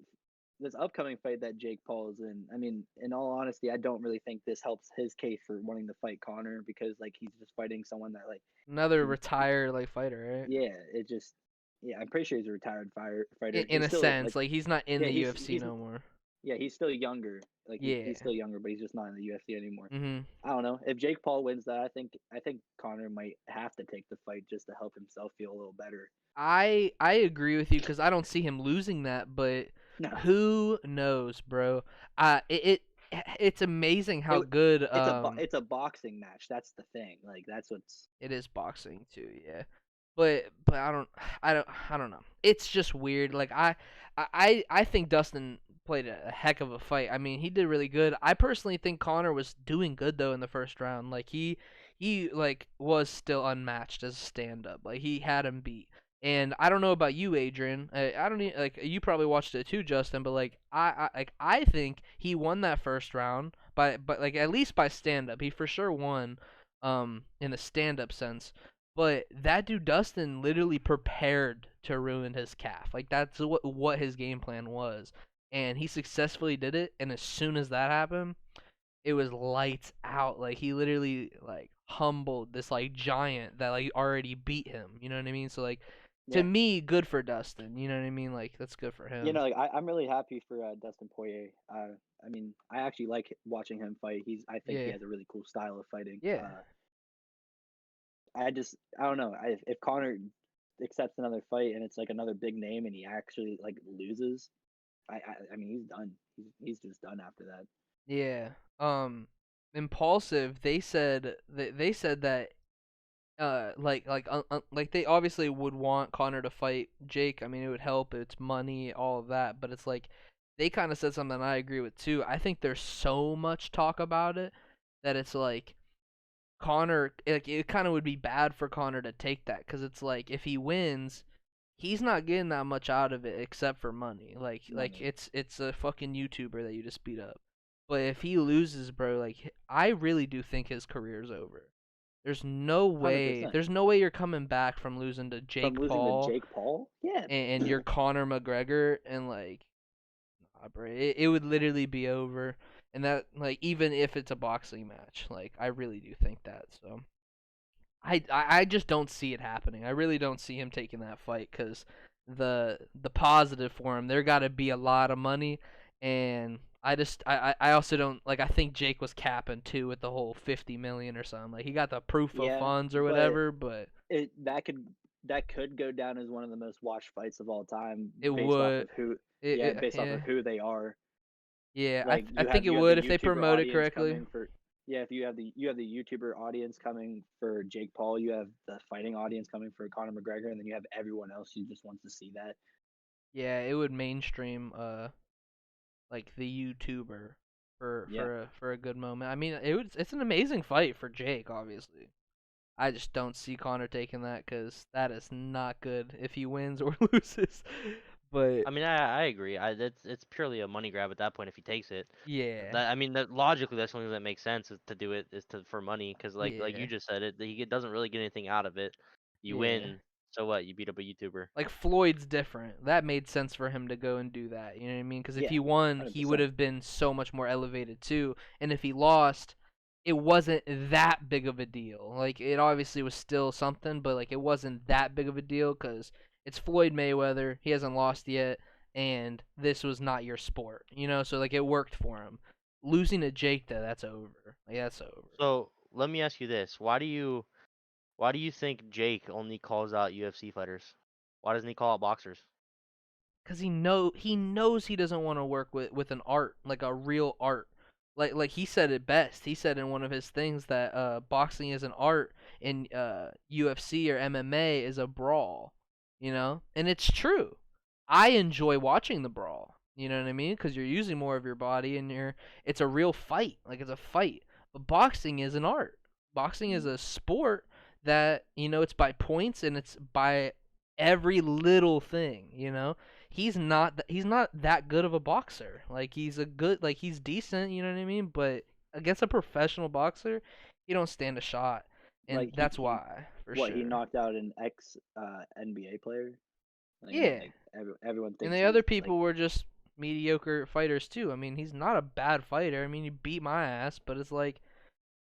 upcoming fight that Jake Paul is in. I mean, in all honesty, I don't really think this helps his case for wanting to fight Conor because like he's just fighting someone that like Another he retired like fighter, right? yeah, it just yeah, I'm pretty sure he's a retired fighter. In He's a still sense, like like he's not in yeah, the UFC he's no more. yeah, he's still younger. Like he's Yeah. still younger, but he's just not in the UFC anymore. Mhm. I don't know. If Jake Paul wins that, I think Conor might have to take the fight just to help himself feel a little better. I agree with you because I don't see him losing that, but No, who knows, bro? It's amazing how it good it's a boxing match. That's the thing. Like that's what's it is boxing too, yeah. But I don't know. It's just weird. Like I think Dustin played a heck of a fight. I mean, he did really good. I personally think Connor was doing good though in the first round. Like he like was still unmatched as a stand up. Like he had him beat. And I don't know about you, Adrian. I don't need, like you probably watched it too, Justin. But like I think he won that first round by like at least by stand up. He for sure won, in a stand up sense. But that dude Dustin literally prepared to ruin his calf. Like that's what his game plan was, and he successfully did it. And as soon as that happened, it was lights out. Like he literally like humbled this like giant that like already beat him. You know what I mean? So like to yeah. me, good for Dustin. You know what I mean? Like that's good for You him. know, like I'm really happy for Dustin Poirier. I mean, I actually like watching him fight. I think he Yeah, has a really cool style of fighting. yeah. I don't know. If Connor accepts another fight and it's like another big name and he actually like loses, I mean he's done. He's just done after that. Yeah. Impulsive. They said that like they obviously would want Connor to fight Jake. I mean, it would help. It's money, all of that. But it's like they kind of said something I agree with too. I think there's so much talk about it that it's like Connor. Like it kind of would be bad for Connor to take that because it's like if he wins, he's not getting that much out of it except for money. Like Money, it's a fucking YouTuber that you just beat up. But if he loses, bro, like I really do think his career's over. There's no hundred way. percent. There's no way you're coming back from losing to From Jake losing to Paul Jake Paul, yeah, and you're Conor McGregor and like, nah, bro, it would literally be over. And that like even if it's a boxing match, like I really do think that. So I just don't see it happening. I really don't see him taking that fight because the positive for him, there got to be a lot of money, and I also don't like. I think Jake was capping too with the whole 50 million or something. Like he got the proof of yeah, funds or but whatever, but it that could go down as one of the most watched fights of all time it based off would of who yeah, it based off yeah of who they are. yeah. Like I think it you have the would if they YouTuber promote it audience correctly. coming for yeah, if you have the YouTuber audience coming for Jake Paul, you have the fighting audience coming for Conor McGregor, and then you have everyone else who just wants to see that. Yeah, it would mainstream like the YouTuber Yeah, for a good moment. I mean, it's an amazing fight for Jake, obviously. I just don't see Connor taking that because that is not good if he wins or loses. But I mean, I agree. It's purely a money grab at that point if he takes it. yeah, That I mean, that logically that's the only thing that makes sense is to do it is to for money because like you yeah, just said it, he doesn't really get anything out of it. You yeah. win, so what? You beat up a YouTuber. Like Floyd's different. That made sense for him to go and do that. You know what I mean? Because if yeah, he won, hundred he would percent. have been so much more elevated too. And if he lost, it wasn't that big of a deal. Like, it obviously was still something, but like it wasn't that big of a deal because it's Floyd Mayweather. He hasn't lost yet, and this was not your sport, you know. So like it worked for him. Losing to Jake, though, that's over. Like, that's over. So let me ask you this: why do you think Jake only calls out UFC fighters? Why doesn't he call out boxers? Cause he knows he doesn't want to work with an art, like a real art. Like he said it best. He said in one of his things that boxing is an art and UFC or MMA is a brawl, you know? And it's true. I enjoy watching the brawl. You know what I mean? Cuz you're using more of your body and it's a real fight. Like, it's a fight. But boxing is an art. Boxing is a sport that, you know, it's by points and it's by every little thing, you know? He's not that good of a boxer. Like, he's decent, you know what I mean? But against a professional boxer, he don't stand a shot, and Like that's why, for he sure. knocked out an ex NBA player. Yeah, Like everyone and thinks the he's other like people were just mediocre fighters too. I mean, he's not a bad fighter. I mean, he beat my ass, but it's like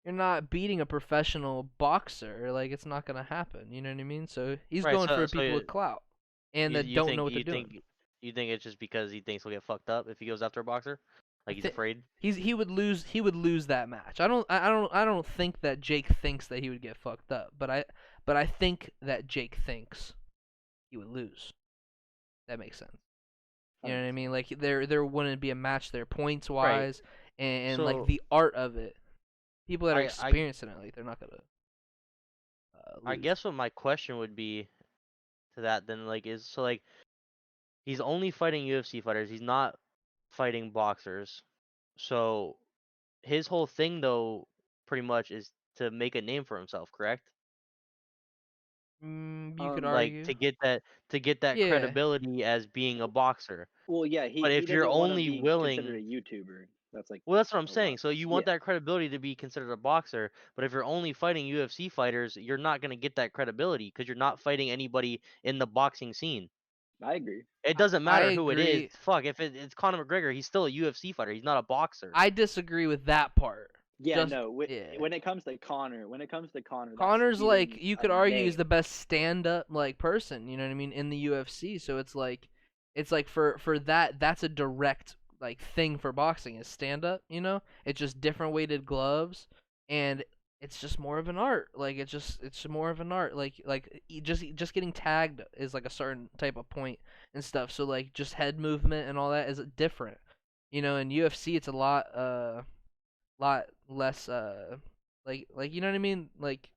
you're not beating a professional boxer. Like, it's not gonna happen. You know what I mean? So he's Right. going So for people with clout and that you don't know think what they're doing. you think it's just because he thinks he'll get fucked up if he goes after a boxer? I Like he's think afraid? he would lose that match. I don't think that Jake thinks that he would get fucked up, but I think that Jake thinks he would lose. That makes sense. You know what I mean? 100%. Like, there wouldn't be a match there points Right. wise, and like So the art of it. People that are I I experiencing it, like, they're not gonna I lose. guess what my question would be to that then like is so like he's only fighting UFC fighters. He's not fighting boxers. So his whole thing though pretty much is to make a name for himself, correct? You could Like argue. to get that Yeah. credibility as being a boxer. Well, yeah, But he if you're doesn't want to only be considered a willing YouTuber. That's like well, that's what I'm a lot. saying. So you Yeah, want that credibility to be considered a boxer, but if you're only fighting UFC fighters, you're not going to get that credibility because you're not fighting anybody in the boxing scene. I agree. It doesn't I matter who it is. agree. Fuck, if it's Conor McGregor, he's still a UFC fighter. He's not a boxer. I disagree with that part. Yeah, Just no. yeah. When it comes to Connor, that's Connor's, like, stealing you a could argue, is name. the best stand-up, like, person, you know what I mean, in the UFC. So it's like for that's a direct, like, thing for boxing is stand-up, you know? It's just different weighted gloves, and it's just more of an art. Like, it's more of an art. Just getting tagged is like a certain type of point and stuff. So like just head movement and all that is different. You know, in UFC it's a lot less like, you know what I mean? Like,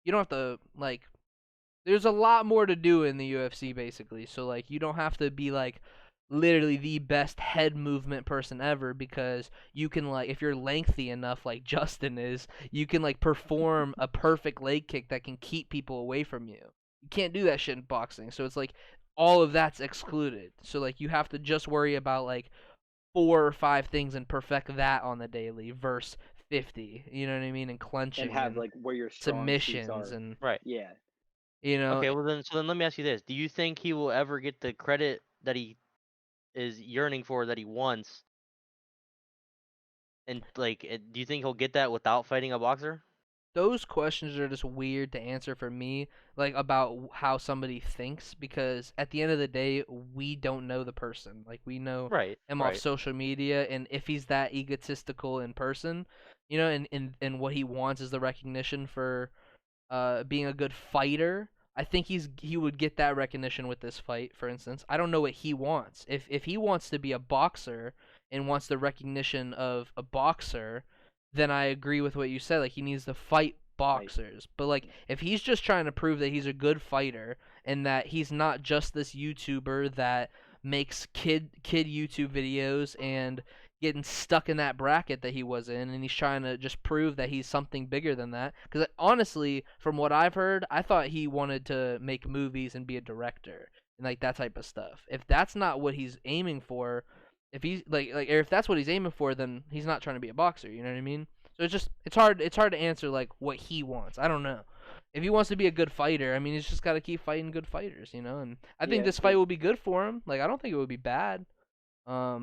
you don't have to, like, there's a lot more to do in the UFC basically. So like you don't have to be like literally the best head movement person ever, because you can, like, if you're lengthy enough like Justin is, you can like perform a perfect leg kick that can keep people away from you. You can't do that shit in boxing. So it's like all of that's excluded. So like you have to just worry about like 4 or 5 things and perfect that on the daily versus 50. You know what I mean? And And clenching have and like where your strong suits submissions are. and, Right. Yeah, you know, Okay, well then let me ask you this. Do you think he will ever get the credit that he is yearning for that he wants? And like do you think he'll get that without fighting a boxer? those questions are just weird to answer for me, like, about how somebody thinks, because at the end of the day, we don't know the person. Like, we know Right. him off Right. social media, and if he's that egotistical in person, you know, and what he wants is the recognition for being a good fighter. I think he would get that recognition with this fight, for instance. I don't know what he wants. If he wants to be a boxer and wants the recognition of a boxer, then I agree with what you said. Like, he needs to fight fight. boxers. But like, if he's just trying to prove that he's a good fighter and that he's not just this YouTuber that makes kid YouTube videos and getting stuck in that bracket that he was in, and he's trying to just prove that he's something bigger than that. Because honestly, from what I've heard, I thought he wanted to make movies and be a director and like that type of stuff. If that's not what he's aiming for, if he's or if that's what he's aiming for, then he's not trying to be a boxer. You know what I mean? So it's hard to answer like what he wants. I don't know. If he wants to be a good fighter, I mean, he's just got to keep fighting good fighters, you know. And I think Yeah, this fight will be good for him. Like, I don't think it would be bad.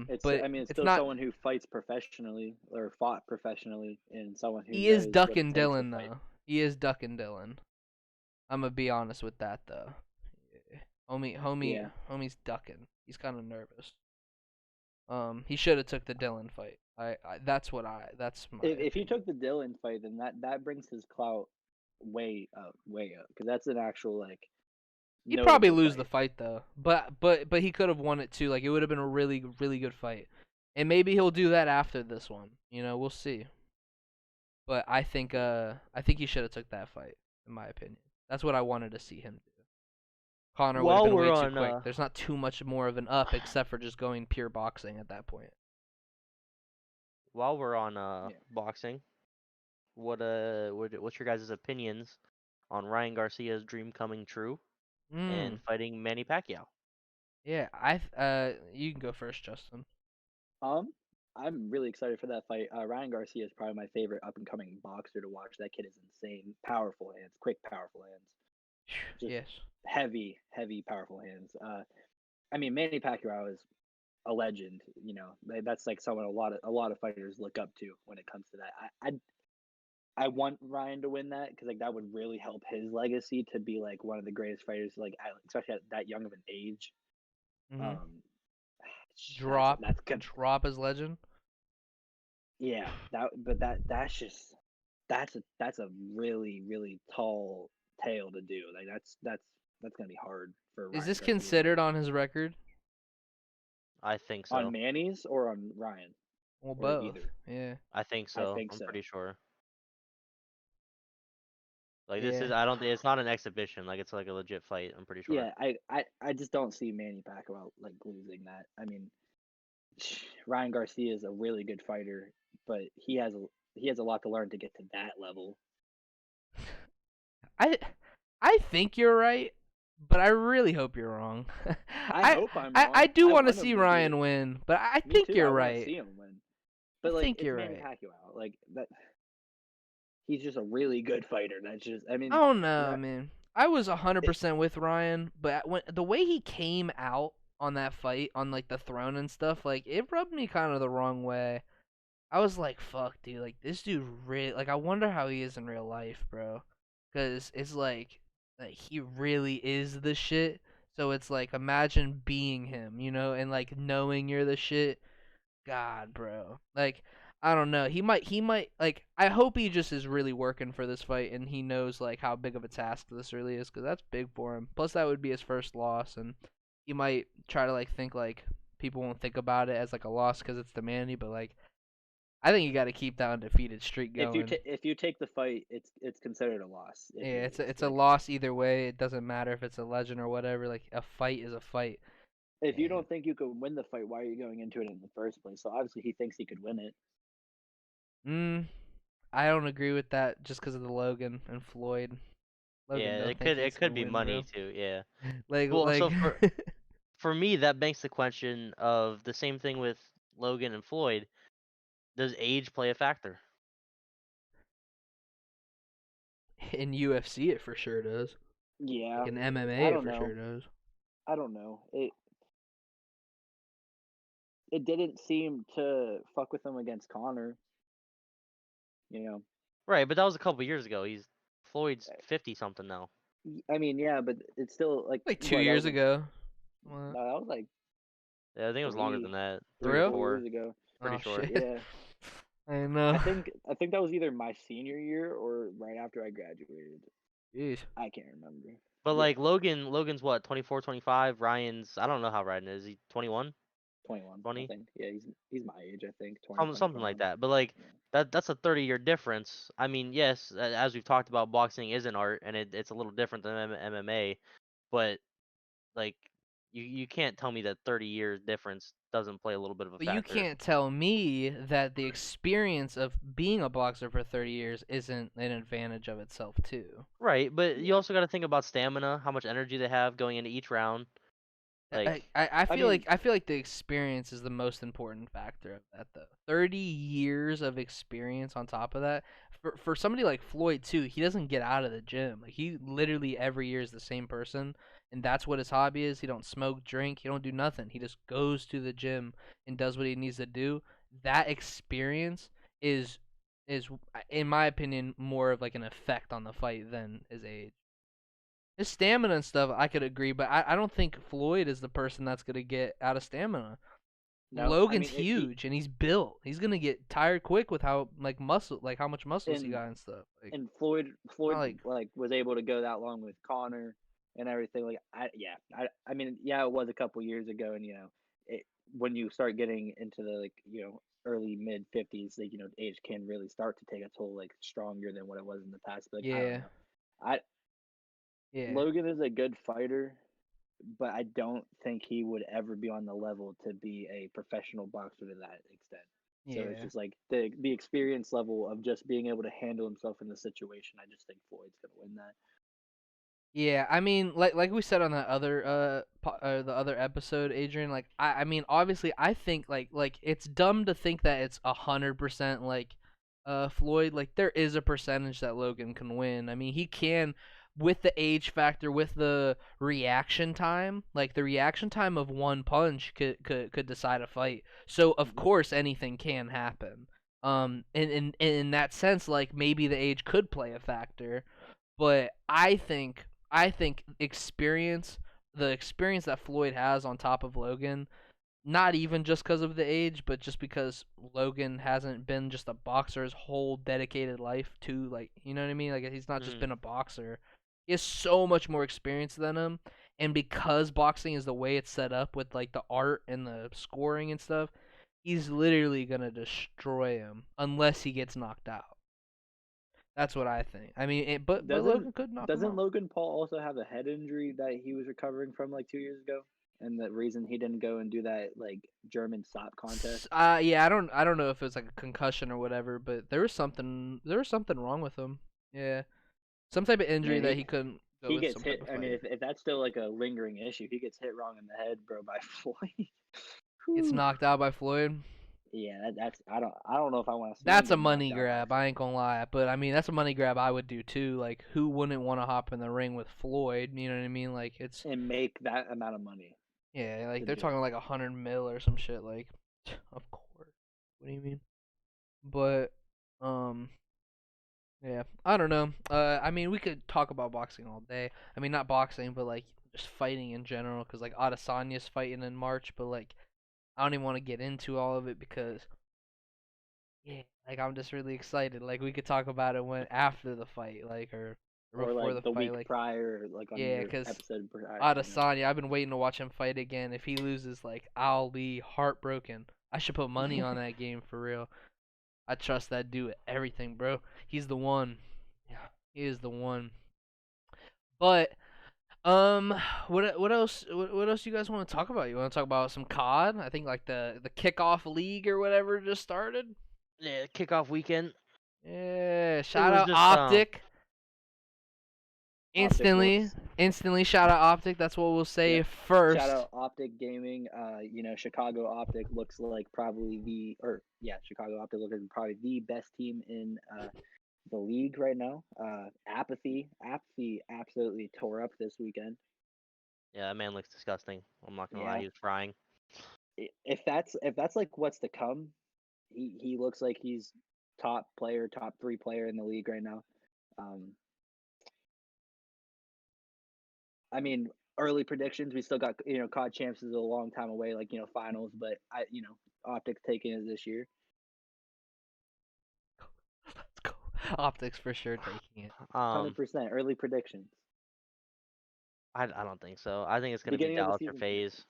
It's But I mean it's it's still not. someone who fights professionally or fought professionally, and someone who He is knows what ducking it takes to Dylan fight. though. He is ducking Dylan. I'm gonna be honest with that though. Yeah. Homie's ducking. He's kind of nervous. He should have took the Dylan fight. That's my If he opinion. took the Dylan fight, then that brings his clout way up, because that's an actual like He'd probably notable lose the fight. fight though, but he could have won it too. Like it would have been a really good fight, and maybe he'll do that after this one. We'll see. But I think he should have took that fight, in my opinion. That's what I wanted to see him do. Connor would have While been we're way too on quick. There's not too much more of an up except for just going pure boxing at that point. while we're on Yeah. boxing, what's your guys' opinions on Ryan Garcia's dream coming true and Mm. fighting Manny Pacquiao? Yeah, you can go first, Justin. Um, I'm really excited for that fight. Ryan Garcia is probably my favorite up and coming boxer to watch. That kid is insane. Powerful hands, quick, powerful hands. Just Yes. heavy, powerful hands. I mean, Manny Pacquiao is a legend. That's like someone a lot of fighters look up to when it comes to that. I want Ryan to win that, because like that would really help his legacy to be like one of the greatest fighters, like especially at that young of an age. Mhm. Um, that's Drop, that's good. drop as legend. Yeah, that's just that's a really tall tale to do. Like that's gonna be hard for Is Ryan this Garcia to do. considered on his record? I think On so. Manny's or on Ryan, Well, or both. either. Yeah. I think I so. think I'm so. pretty sure. Like this is Yeah. I don't it's not an exhibition, like it's like a legit fight, I'm pretty sure. Yeah, I just don't see Manny Pacquiao like losing that. I mean, Ryan Garcia is a really good fighter, but he has a lot to learn to get to that level. I I think you're right, but I really hope you're wrong. I I hope I'm I wrong. do I want to want see him to do Ryan it. win, but I Me think too. I you're want to right. see him win. I But like think it's you're Manny right. Pacquiao. Like that, he's just a really good fighter. That's just I mean, Oh you no, know, man. I was it, 100% with Ryan, but when the way he came out on that fight on like the throne and stuff, like it rubbed me kind of the wrong way. I was like, fuck, dude, like this dude really like I wonder how he is in real life, bro. Cuz it's like he really is the shit. So it's like imagine being him, and like knowing you're the shit. God, bro. Like, I don't know. He might like I hope he just is really working for this fight and he knows like how big of a task this really is, cuz that's big for him. Plus that would be his first loss, and he might try to like think like people won't think about it as like a loss cuz it's the Manny, but like I think you got to keep that undefeated streak going. if you take the fight, it's considered a loss if you Yeah, lose. it's a Like loss either way. It doesn't matter if it's a legend or whatever. Like a fight is a fight. if you And don't think you could win the fight, why are you going into it in the first place? So obviously he thinks he could win it. mm, I don't agree with that just because of the Logan and Floyd. Logan Yeah, don't it think could he's it gonna could be win, money bro. too, yeah. like Well, like so for me that begs the question of the same thing with Logan and Floyd. Does age play a factor? in UFC it for sure does. Like Yeah, in I MMA it don't for know. sure does. I don't know. It didn't seem to fuck with him against Connor. You know, Right, but that was a couple years ago. Floyd's 50 something now. I mean, yeah, but it's still like Like two what that years was like. ago. What? No, that was like Yeah, I think it was longer three, than that. For 3 or real? 4, 4 years ago. pretty Oh sure. shit. Yeah, I know. I think that was either my senior year or right after I graduated. Jeez. I can't remember. But Yeah, like Logan's what, 24, 25. Ryan's I don't know how Ryan is. He 21, 21. I 20, think. Yeah, he's my age. I think 20, something like 21. that. But like Yeah. that's a 30-year difference. I mean, yes, as we've talked about, boxing is an art and it's a little different than MMA. But like you can't tell me that 30 years difference doesn't play a little bit of a But you factor. can't tell me that the experience of being a boxer for 30 years isn't an advantage of itself too. Right, but you Yeah. also got to think about stamina, how much energy they have going into each round. Like, I I feel mean, like the experience is the most important factor of that though. 30 years of experience on top of that. For somebody like Floyd too, he doesn't get out of the gym. Like he literally every year is the same person and that's what his hobby is. He don't smoke, drink, he don't do nothing. He just goes to the gym and does what he needs to do. That experience is is in my opinion more of like an effect on the fight than his age. His stamina and stuff, I could agree, but I don't think Floyd is the person that's gonna get out of stamina. no, I Logan's mean he huge and he's built. He's gonna get tired quick with how how much muscles he and got and stuff. Like and Floyd not like like was able to go that long with Connor and everything. Like I mean yeah, it was a couple years ago, and it when you start getting into the like early mid 50s, like age can really start to take a toll like stronger than what it was in the past. But like I don't yeah, know. I yeah, Logan is a good fighter, but I don't think he would ever be on the level to be a professional boxer to that extent. So it's yeah. just like the experience level of just being able to handle himself in the situation. I just think Floyd's gonna win that. Yeah, I mean, like we said on that other the other episode, Adrian. Like, I mean, obviously, I think like it's dumb to think that it's 100% like Floyd. Like, there is a percentage that Logan can win. I mean, he can with the age factor, with the reaction time. Like, the reaction time of one punch could decide a fight. So of Mm-hmm. course, anything can happen. In that sense, like maybe the age could play a factor, but I think the experience that Floyd has on top of Logan, not even just because of the age, but just because Logan hasn't been just a boxer his whole dedicated life to, like, you know what I mean? Like, he's not just mhm. been a boxer. He has so much more experience than him, and because boxing is the way it's set up with like the art and the scoring and stuff, he's literally gonna destroy him unless he gets knocked out. That's what I think. I mean, but Doesn't Logan could knock him doesn't out. Logan Paul also have a head injury that he was recovering from like 2 years ago? And the reason he didn't go and do that like German stop contest. Yeah, I don't know if it was like a concussion or whatever, but there was something wrong with him. Yeah, some type of injury Man, that he couldn't go he with gets some type hit. of I mean, fight. if that's still like a lingering issue, he gets hit wrong in the head, bro, by Floyd. Gets Whew. knocked out by Floyd. Yeah, that's I don't know if I want to see him That's a get knocked money out by grab. I ain't someone. gonna lie, but I mean that's a money grab I would do too. Like who wouldn't want to hop in the ring with Floyd? You know what I mean? Like it's And make that amount of money yeah, like to they're do talking it. like 100 mil or some shit. Like, of course. What do you mean? But um, yeah, I don't know. I mean, we could talk about boxing all day. I mean, not boxing, but like just fighting in general. Cause like Adesanya's fighting in March, but like I don't even want to get into all of it because yeah, like I'm just really excited. Like we could talk about it when after the fight, like or Or before like the the fight. week Like prior, like on yeah, your cause episode prior. Adesanya, I've been waiting to watch him fight again. If he loses, like I'll be heartbroken. I should put money on that game for real. I trust that dude with everything, bro. He's the one. Yeah, he is the one. But um, what else? What else you guys want to talk about? You want to talk about some COD? I think like the kickoff league or whatever just started. Yeah, kickoff weekend. Yeah, It shout was out just Optic. Optic Instantly, looks. instantly shout out Optic. That's what we'll say Yep. Shout first. out Optic Gaming. Chicago Optic looks like probably the or yeah, Chicago Optic looks like probably the best team in the league right now. Apathy absolutely tore up this weekend. yeah, that man looks disgusting. I'm not gonna lie, Yeah, he was frying. if that's like what's to come, he looks like he's top player, top three player in the league right now. Um, I mean, early predictions. We still got COD champs is a long time away, like finals. But Optics taking it this year. Let's go. Optics for sure taking it. 100% early predictions. I don't think so. I think it's gonna be Beginning of the Dallas or season. FaZe.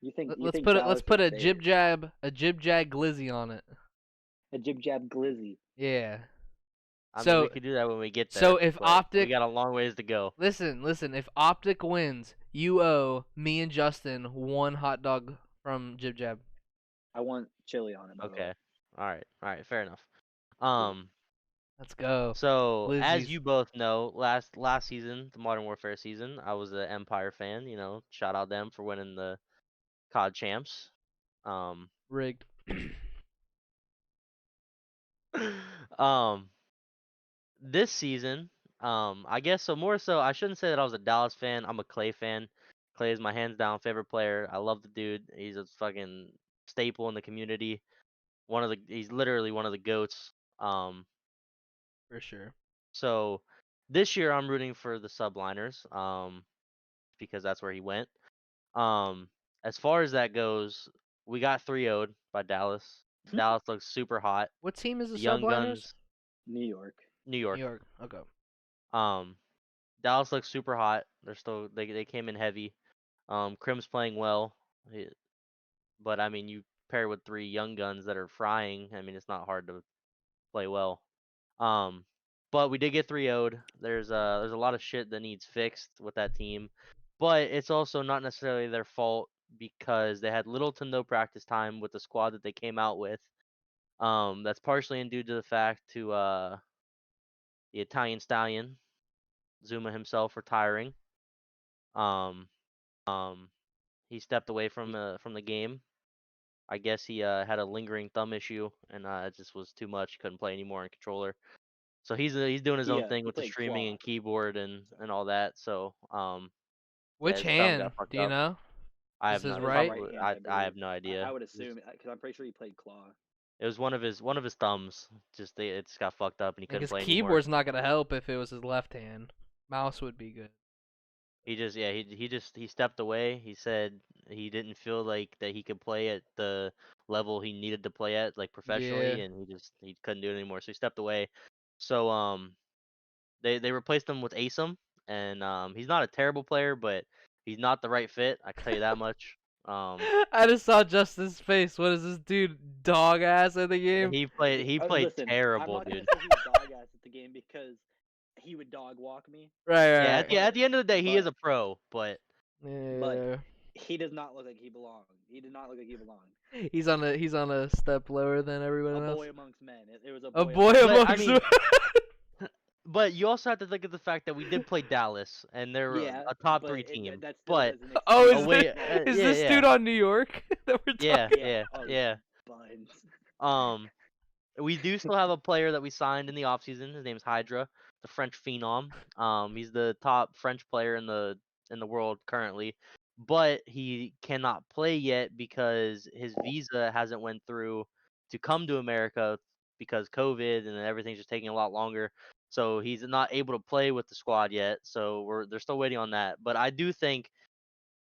You think Let, you let's think put it. Let's Dallas or put FaZe? a jib jab glizzy on it. A jib jab glizzy. Yeah. I mean, we So could do that when we get so there, if but we Optic got a long ways to go. listen, if Optic wins, you owe me and Justin one hot dog from Jib Jab. I want chili on it, by the way. Okay. All right. Fair enough. Yeah. Um, Let's go. So, as Blizzies. you both know, last season, the Modern Warfare season, I was an Empire fan. You know, shout out them for winning the COD champs. Um, Rigged. um, this season, I guess so. More so, I shouldn't say that I was a Dallas fan. I'm a Clay fan. Clay is my hands down favorite player. I love the dude. He's a fucking staple in the community. He's literally one of the goats. Um, For sure. so this year I'm rooting for the subliners. Because that's where he went. Um, as far as that goes, we got 3-0'd by Dallas. Dallas looks super hot. What team is the The Young subliners? Guns, New York. New New York. York. Okay. Um, Dallas looks super hot. They came in heavy. Crim's playing well, but I mean you pair with 3 young guns that are frying. I mean it's not hard to play well. Um, but we did get 3-0'd. There's a lot of shit that needs fixed with that team, but it's also not necessarily their fault because they had little to no practice time with the squad that they came out with. That's partially due to the fact to the Italian stallion Zuma himself retiring. Um, he stepped away from the game. I guess he had a lingering thumb issue and it just was too much. Couldn't play anymore in controller. So he's doing his own thing He with the played streaming claw. and keyboard So and all that. So yeah, Which his thumb got hand? fucked Do you up. know? I This have is no it was his right. right hand, I have no idea. I would assume because I'm pretty sure he played claw. It was one of his thumbs. It just got fucked up and he Like couldn't his play anymore. keyboard's not gonna help if it was his left hand. Mouse would be good. He just yeah he stepped away. He said he didn't feel like that he could play at the level he needed to play at like Yeah. professionally, and he couldn't do it anymore. So he stepped away. So they replaced him with Asim, and he's not a terrible player, but he's not the right fit. I can tell you that much. Um, I just saw Justin's face. What is this dude? Dog ass in the game? he played Listen, I'm terrible, not gonna dude. say he's dog ass at the game because he would dog walk me, Right, Yeah, right, at the end of the day, he is but a pro, but but right. he does not look like he belonged. He did not look like he belonged. Yeah. He's on a step lower than A everyone else. boy amongst men. It was a A boy boy amongst but men. I amongst mean, but you also have to look at the fact that we did play Dallas, and they're Yeah, a top but 3 team. that still But doesn't Oh, excuse. oh is this wait, No, is yeah, this yeah, dude on New York that we're yeah, talking? yeah. yeah, Oh yeah, yeah. buns. Um, we do still have a player that we signed in the offseason. His name's Hydra, the French phenom. He's the top French player in the world currently, but he cannot play yet because his visa hasn't went through to come to America because COVID and everything's just taking a lot longer. So he's not able to play with the squad yet. So they're still waiting on that. But I do think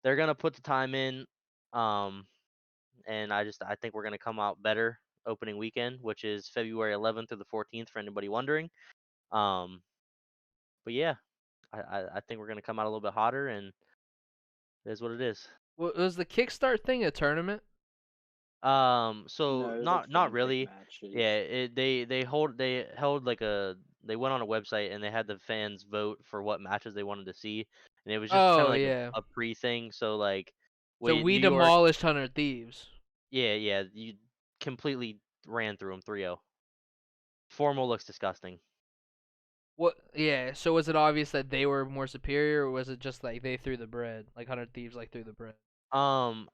they're gonna put the time in. Um, and I think we're gonna come out better opening weekend, which is February 11th through the 14th for anybody wondering. Um, but yeah, I think we're gonna come out a little bit hotter, and it is what it is. Was the Kickstart thing a tournament? So No, it was like not fan pick really. matches. Yeah, they held like they went on a website and they had the fans vote for what matches they wanted to see, and it was just kind of Oh like yeah. a pre thing. So like, So wait, we New York, demolished 100 Thieves. yeah, you completely ran through them 3-0. Formal looks disgusting. What? Yeah. So was it obvious that they were more superior, or was it just like they threw the bread, like 100 Thieves like threw the bread? Um,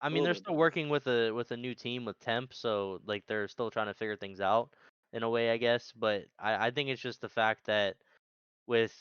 I A mean, little they're bit of still both. working with a new team with Temp, so like they're still trying to figure things out in a way, I guess. But I think it's just the fact that with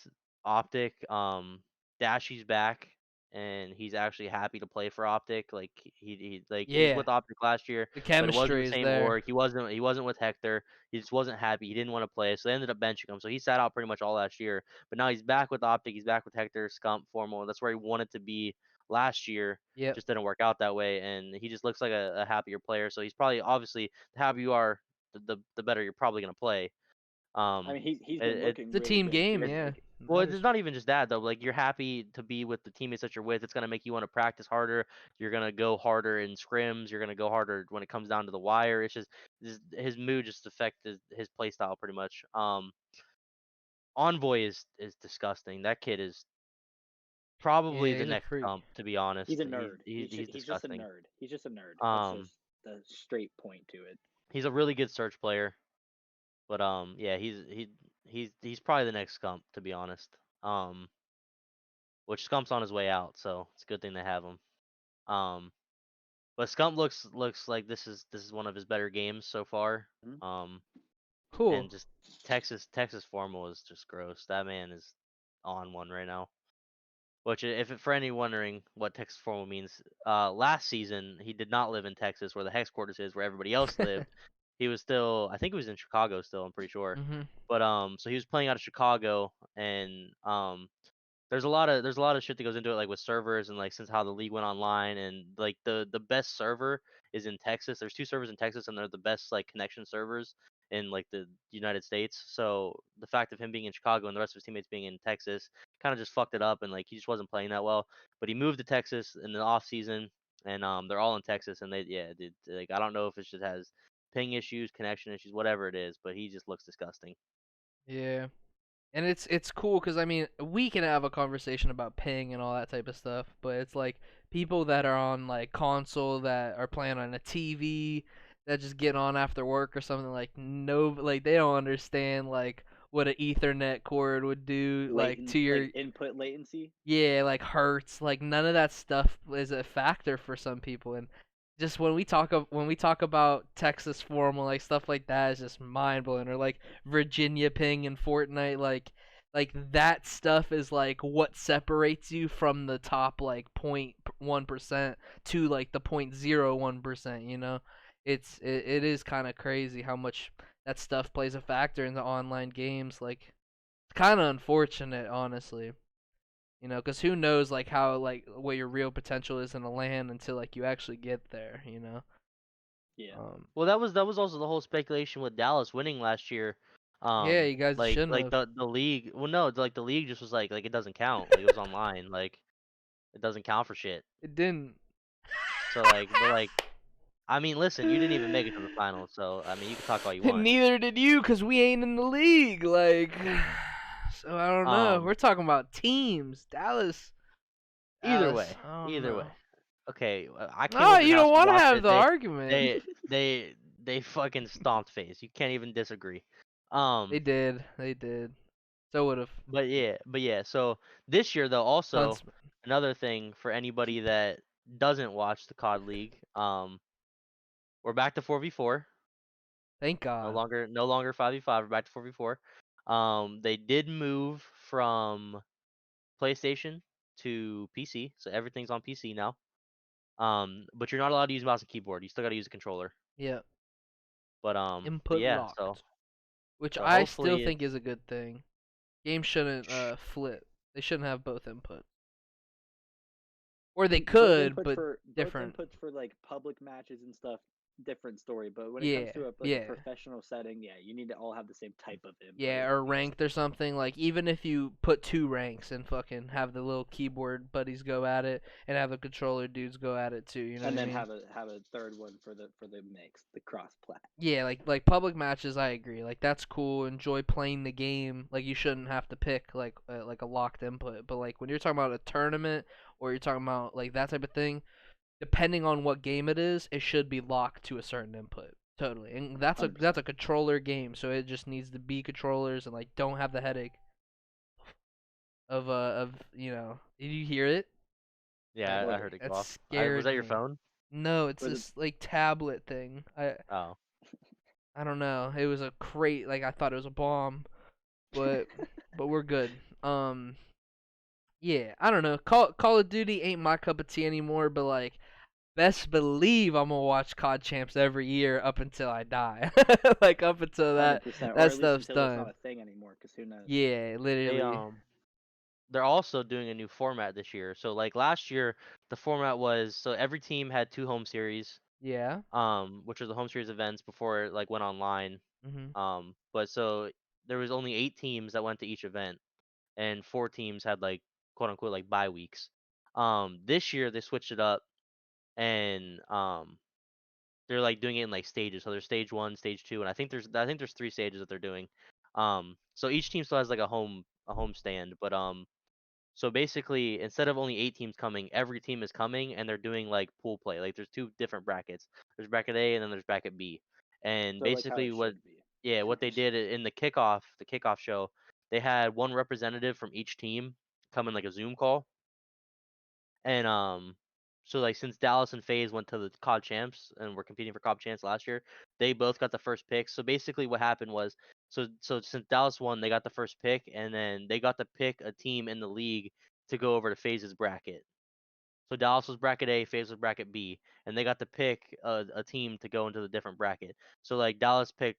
Optic, Dashy's back and he's actually happy to play for Optic. Like he was Yeah. with Optic last year, The but it wasn't the chemistry is same there. org. He wasn't with Hector. He just wasn't happy. He didn't want to play, so they ended up benching him. So he sat out pretty much all last year. But now he's back with Optic. He's back with Hector, Scump, Formal. That's where he wanted to be last year. Yep. Just didn't work out that way, and he just looks like a happier player. So he's probably obviously the happier you are, the better you're probably gonna play. I Um, mean, he's been it, looking It's a really team good game. too. it, Yeah. Like It well, it's matters. not even just that though. Like you're happy to be with the teammates that you're with. It's gonna make you want to practice harder. You're gonna go harder in scrims. You're gonna go harder when it comes down to the wire. It's just his mood just affected his play style pretty much. Envoy is disgusting. That kid is probably Yeah, the he's a next freak. Stump. To be honest, he's a nerd. he's He's just a disgusting. nerd. He's just a nerd. That's Um, just the straight point to it. he's a really good search player. But yeah, he's probably the next Scump, to be honest. Um, which Scump's on his way out, so it's a good thing to have him. Um, but Scump looks like this is one of his better games so far. Mhm. Um, Cool. and just Texas formal is just gross. That man is on one right now. Which, if for any wondering what Texas formal means, last season he did not live in Texas, where the headquarters is, where everybody else lived. He was still, I think he was in Chicago still. I'm pretty sure. Mhm. But so he was playing out of Chicago, and there's a lot of shit that goes into it, like with servers and like since how the league went online, and like the best server is in Texas. There's two servers in Texas, and they're the best like connection servers in like the United States. So the fact of him being in Chicago and the rest of his teammates being in Texas kind of just fucked it up, and like he just wasn't playing that well. But he moved to Texas in the off season, and they're all in Texas, and they yeah, dude, like I don't know if it just has ping issues, connection issues, whatever it is, but he just looks disgusting. Yeah. And it's cool because I mean we can have a conversation about ping and all that type of stuff, but it's like people that are on like console that are playing on a TV that just get on after work or something like no like they don't understand like what an Ethernet cord would do like to Like your input latency. yeah, like hertz, like none of that stuff is a factor for some people, and just when we talk about Texas formal, like stuff like that is just mind blowing, or like Virginia ping in Fortnite, like that stuff is like what separates you from the top like 0.1% to like the 0.01%. You know, it is kind of crazy how much that stuff plays a factor in the online games. Like, it's kind of unfortunate, honestly. You know, because who knows like how like what your real potential is in a land until like you actually get there. You know. Yeah. Um. Well, that was also the whole speculation with Dallas winning last year. Yeah, you guys shouldn't Like have. the league. Well, no, like the league just was like it doesn't count. Like it was online. Like it doesn't count for shit. It didn't. So like, but like, I mean, listen, you didn't even make it to the finals. So I mean, you can talk all you And want. neither did you, cause we ain't in the league. Like, so I don't know. Um, We're talking about teams. either Dallas. way, I don't either way. know. Okay, I came No, over you your house don't and want to watched have it. the argument. They they fucking stomped face. You can't even disagree. They Um, did. They did. So would have but yeah. So this year though, also Huntsman. another thing for anybody that doesn't watch the COD League, we're back to 4v4. Thank No God. longer no longer 5v5. We're back to 4v4. They did move from PlayStation to PC, so everything's on PC now. But you're not allowed to use mouse and keyboard. You still got to use a controller. Yeah. But Input yeah. So locked, which so I still hopefully think is it's a good thing. Games shouldn't flip. They shouldn't have both inputs. Or they could, but Both different. inputs for like public matches and stuff, different story. But when it comes Yeah, to like a yeah. professional setting, yeah, you need to all have the same type of input. Yeah, or ranked or something. Like, even if you put two ranks and fucking have the little keyboard buddies go at it and have the controller dudes go at it too, you know And what I then mean? have a third one for the mix, the cross plat. Yeah, like public matches, I agree. Like, that's cool. Enjoy playing the game. Like, you shouldn't have to pick like a locked input. But like when you're talking about a tournament or you're talking about like that type of thing, depending on what game it is, it should be locked to a certain input. Totally. And that's 100%. a controller game, so it just needs to be controllers and like don't have the headache of did you hear it? yeah, That I What? heard it that go off. Was scared that your me. phone? No, it's Was it? this like tablet thing. Oh, I don't know. It was a crate, like I thought it was a bomb, but we're good. Um yeah, I don't know. Call of Duty ain't my cup of tea anymore, but like best believe I'm gonna watch COD Champs every year up until I die. Like up until 100%, or that at least stuff's until it's not done. a thing anymore. Because who knows? Yeah, they literally. they're also doing a new format this year. So like last year, the format was so every team had two home series, Yeah. which are the home series events before it like went online. Mhm. But so there was only 8 teams that went to each event, and 4 teams had like quote unquote like bye weeks. This year they switched it up, and they're like doing it in like stages. So there's stage one, stage two, and I think there's 3 stages that they're doing. So each team still has like a home stand, but so basically instead of only 8 teams coming, every team is coming, and they're doing like pool play. Like there's two different brackets. There's bracket A and then there's bracket B, and So like how basically it what should be. Yeah, what they did in the kickoff show, they had one representative from each team come in like a Zoom call, and so like since Dallas and FaZe went to the COD champs and were competing for COD champs last year, they both got the first pick. So basically, what happened was, so since Dallas won, they got the first pick, and then they got to pick a team in the league to go over to FaZe's bracket. So Dallas was bracket A, FaZe was bracket B, and they got to pick a team to go into the different bracket. So like Dallas picked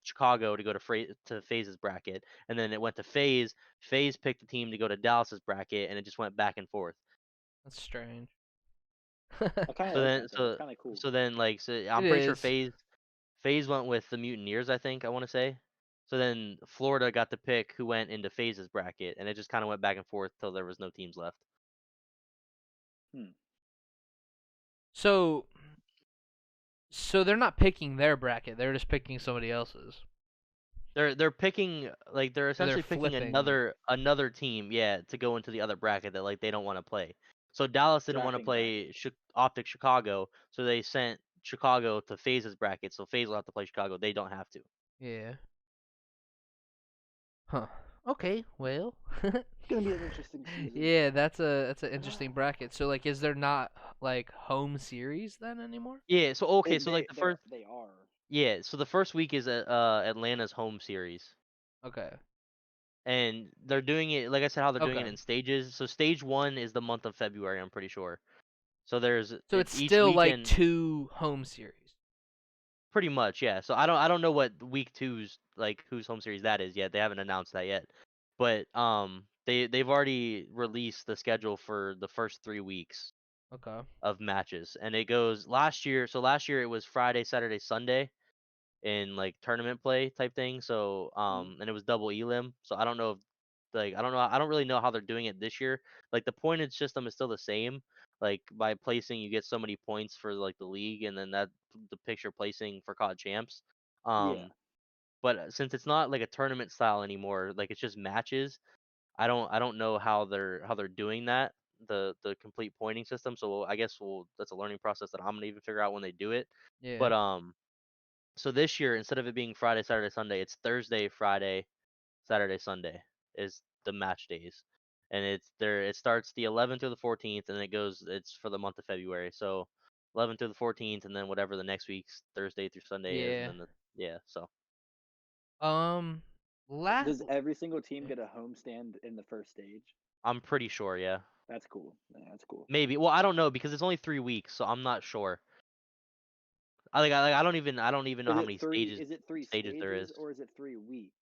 Chicago to go to FaZe's bracket, and then it went to FaZe. FaZe picked a team to go to Dallas's bracket, and it just went back and forth. That's strange. I kind of So like then that though. It's kind of cool. so It I'm pretty sure is. FaZe went with the Mutineers, I think I want to say. So then Florida got to pick who went into FaZe's bracket, and it just kind of went back and forth till there was no teams left. Hmm. So they're not picking their bracket. They're just picking somebody else's. They're picking like they're Or they're essentially picking flipping. another team, yeah, to go into the other bracket that like they don't want to play. So Dallas didn't want to Drafting play brackets. Optic Chicago, so they sent Chicago to FaZe's bracket. So FaZe will have to play Chicago. They don't have to. Yeah. Huh. Okay. Well. It's gonna be an interesting season. Yeah, that's an interesting bracket. So like, is there not like home series then anymore? Yeah. So okay. So like They are. yeah. So the first week is Atlanta's home series, Okay. and they're doing it like I said how they're doing it Okay. in stages. So stage one is the month of February. I'm pretty sure. So there's So it's each still like weekend. 2 home series. Pretty much, yeah. So I don't know what week two's like whose home series that is yet. They haven't announced that yet. But they've already released the schedule for the first 3 weeks Okay. of matches. And it goes last year, so last year it was Friday, Saturday, Sunday in like tournament play type thing. So Mm. and it was double elim. So I don't know if like I don't really know how they're doing it this year. Like the pointage system is still the same. Like by placing you get so many points for like the league and then that the picture placing for COD champs. Yeah. But since it's not like a tournament style anymore, like it's just matches, I don't know how they're doing that, the complete pointing system. So I guess that's a learning process that I'm gonna even figure out when they do it. Yeah. But so this year, instead of it being Friday, Saturday, Sunday, it's Thursday, Friday, Saturday, Sunday is the match days, and it's there. It starts the 11th through the 14th, and it goes. It's for the month of February. So 11th through the 14th, and then whatever the next week's Thursday through Sunday is, and Yeah. then yeah. So Um. La. Does every single team get a homestand in the first stage? I'm pretty sure, yeah. That's cool. Yeah, that's cool. Maybe. Well, I don't know because it's only 3 weeks, so I'm not sure. I don't even know Is how it many three? Is it three stages there stages is. or is it 3 weeks?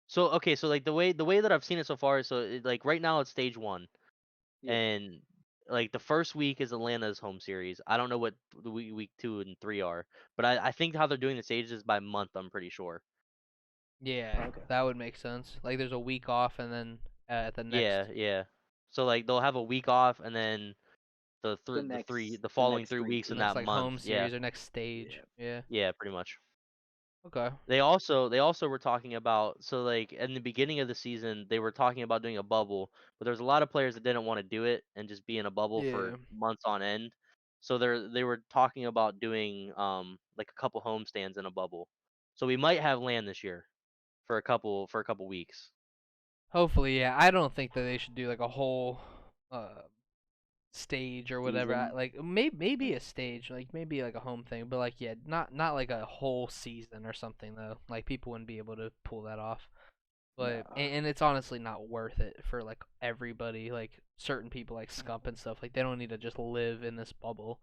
So okay, so like the way that I've seen it so far, so like right now it's stage one. Yeah. And like the first week is Atlanta's home series. I don't know what the week two and three are, but I think how they're doing the stages is by month. I'm pretty sure. Yeah, Oh, okay. that would make sense. Like, there's a week off, and then at the Yeah, next. yeah. So like they'll have a week off, and then the The following next three three weeks The in next that teams. like month. home Yeah, series or next stage. Yeah. Yeah. yeah, pretty much. Okay. They also were talking about so like in the beginning of the season they were talking about doing a bubble, but there's a lot of players that didn't want to do it and just be in a bubble Yeah. for months on end. So they were talking about doing like a couple home stands in a bubble. So we might have land this year for a couple weeks. Hopefully, yeah. I don't think that they should do like a whole uh stage or whatever. Season. Like, maybe a stage, like maybe like a home thing, but like, yeah, not like a whole season or something though. Like, people wouldn't be able to pull that off. But No. and it's honestly not worth it for like everybody. Like, certain people like Scump and stuff, like they don't need to just live in this bubble.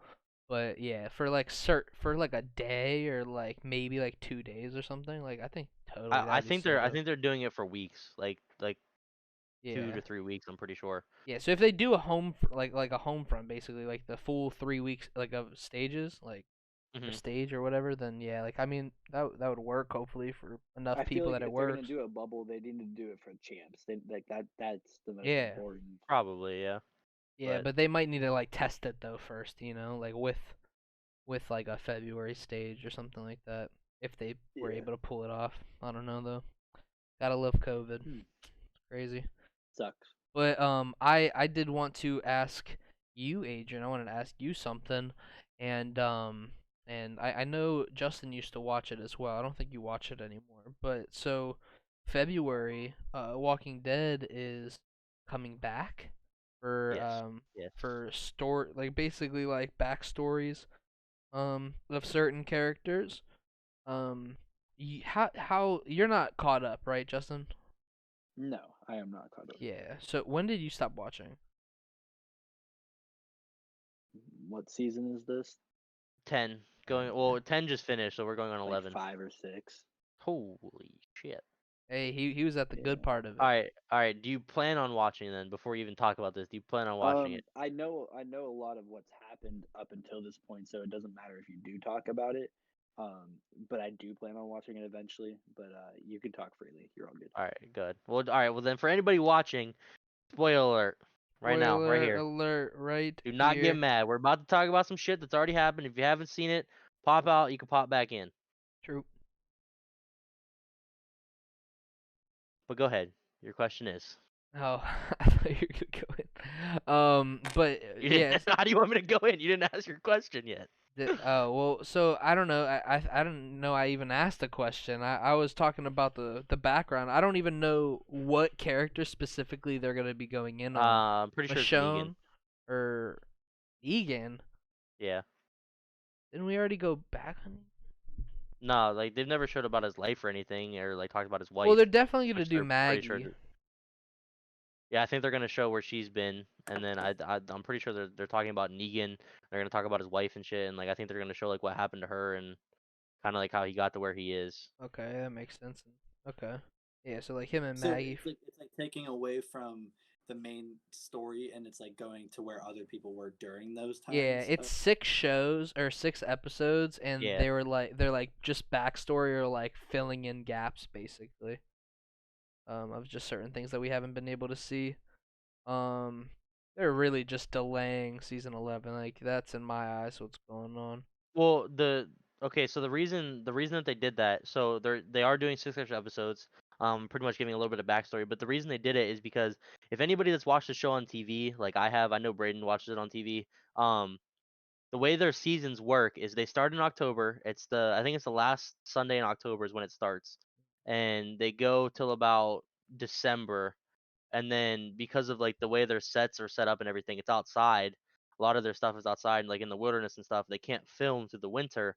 But yeah, for like for like a day or like maybe like 2 days or something, like I think totally I that'd be think so I dope. think they're doing it for weeks, like two Yeah. to 3 weeks. I'm pretty sure. Yeah, so if they do a like a home front basically, like the full 3 weeks like of stages, like or Hmm. stage or whatever, then yeah, like I mean that would work hopefully for enough I feel people like that it if they're gonna works. do a bubble, they need to do it for champs. They like that. That's the most Yeah. important. Probably, yeah. Yeah, But but they might need to like test it though first, like with like a February stage or something like that. If they were Yeah. able to pull it off. I don't know though. Gotta love COVID. Hmm. It's crazy. Sucks. But I did want to ask you, Adrian. I wanted to ask you something, and and I know Justin used to watch it as well. I don't think you watch it anymore. But so February, Walking Dead is coming back Yes. Yes. for store like basically like backstories of certain characters. How you're not caught up, right, Justin? No, I am not caught up. Yeah. So when did you stop watching? What season is this? 10 going. Well, 10 just finished, so we're going on Like 11. 5 or 6. Holy shit! Hey, he was at the good Yeah. part of All it. right, all right. Do you plan on watching then? Before we even talk about this, do you plan on watching it? I know a lot of what's happened up until this point, so it doesn't matter if you do talk about it. But I do plan on watching it eventually. But you can talk freely. You're all good. All right, good. Well, all right. Well, then for anybody watching, spoiler alert, right now, right Spoiler here. alert right Do not get here. mad. We're about to talk about some shit that's already happened. If you haven't seen it, pop out. You can pop back in. True. But go ahead. Your question is. Oh, I thought you were gonna go in. But You didn't. yes. How do you want me to go in? You didn't ask your question yet. Oh well, so I don't know. I didn't know I even asked a question. I was talking about the background. I don't even know what character specifically they're gonna be going in on. I'm pretty sure it's Negan. Michonne or Egan. Yeah. Didn't we already go back on? No, like they've never showed about his life or anything, or like talked about his Well, they're wife, definitely gonna which do they're pretty sure. Maggie. Yeah, I think they're gonna show where she's been, and then I'm pretty sure they're talking about Negan. They're gonna talk about his wife and shit, and like I think they're gonna show like what happened to her and kind of like how he got to where he is. Okay, that makes sense. Okay. Yeah, so like him and So Maggie. it's like taking away from the main story, and it's like going to where other people were during those Yeah, times. it's 6 shows or 6 episodes, and Yeah. they're like just backstory or like filling in gaps basically. Of just certain things that we haven't been able to see. Um, they're really just delaying season 11. Like that's in my eyes what's going on. Well, okay, so the reason that they did that, so they are doing 6 extra episodes, pretty much giving a little bit of backstory. But the reason they did it is because if anybody that's watched the show on TV, like I have, I know Braden watches it on TV. The way their seasons work is they start in October. I think it's the last Sunday in October is when it starts, and they go till about December. And then because of like the way their sets are set up and everything, it's outside. A lot of their stuff is outside, like in the wilderness and stuff. They can't film through the winter,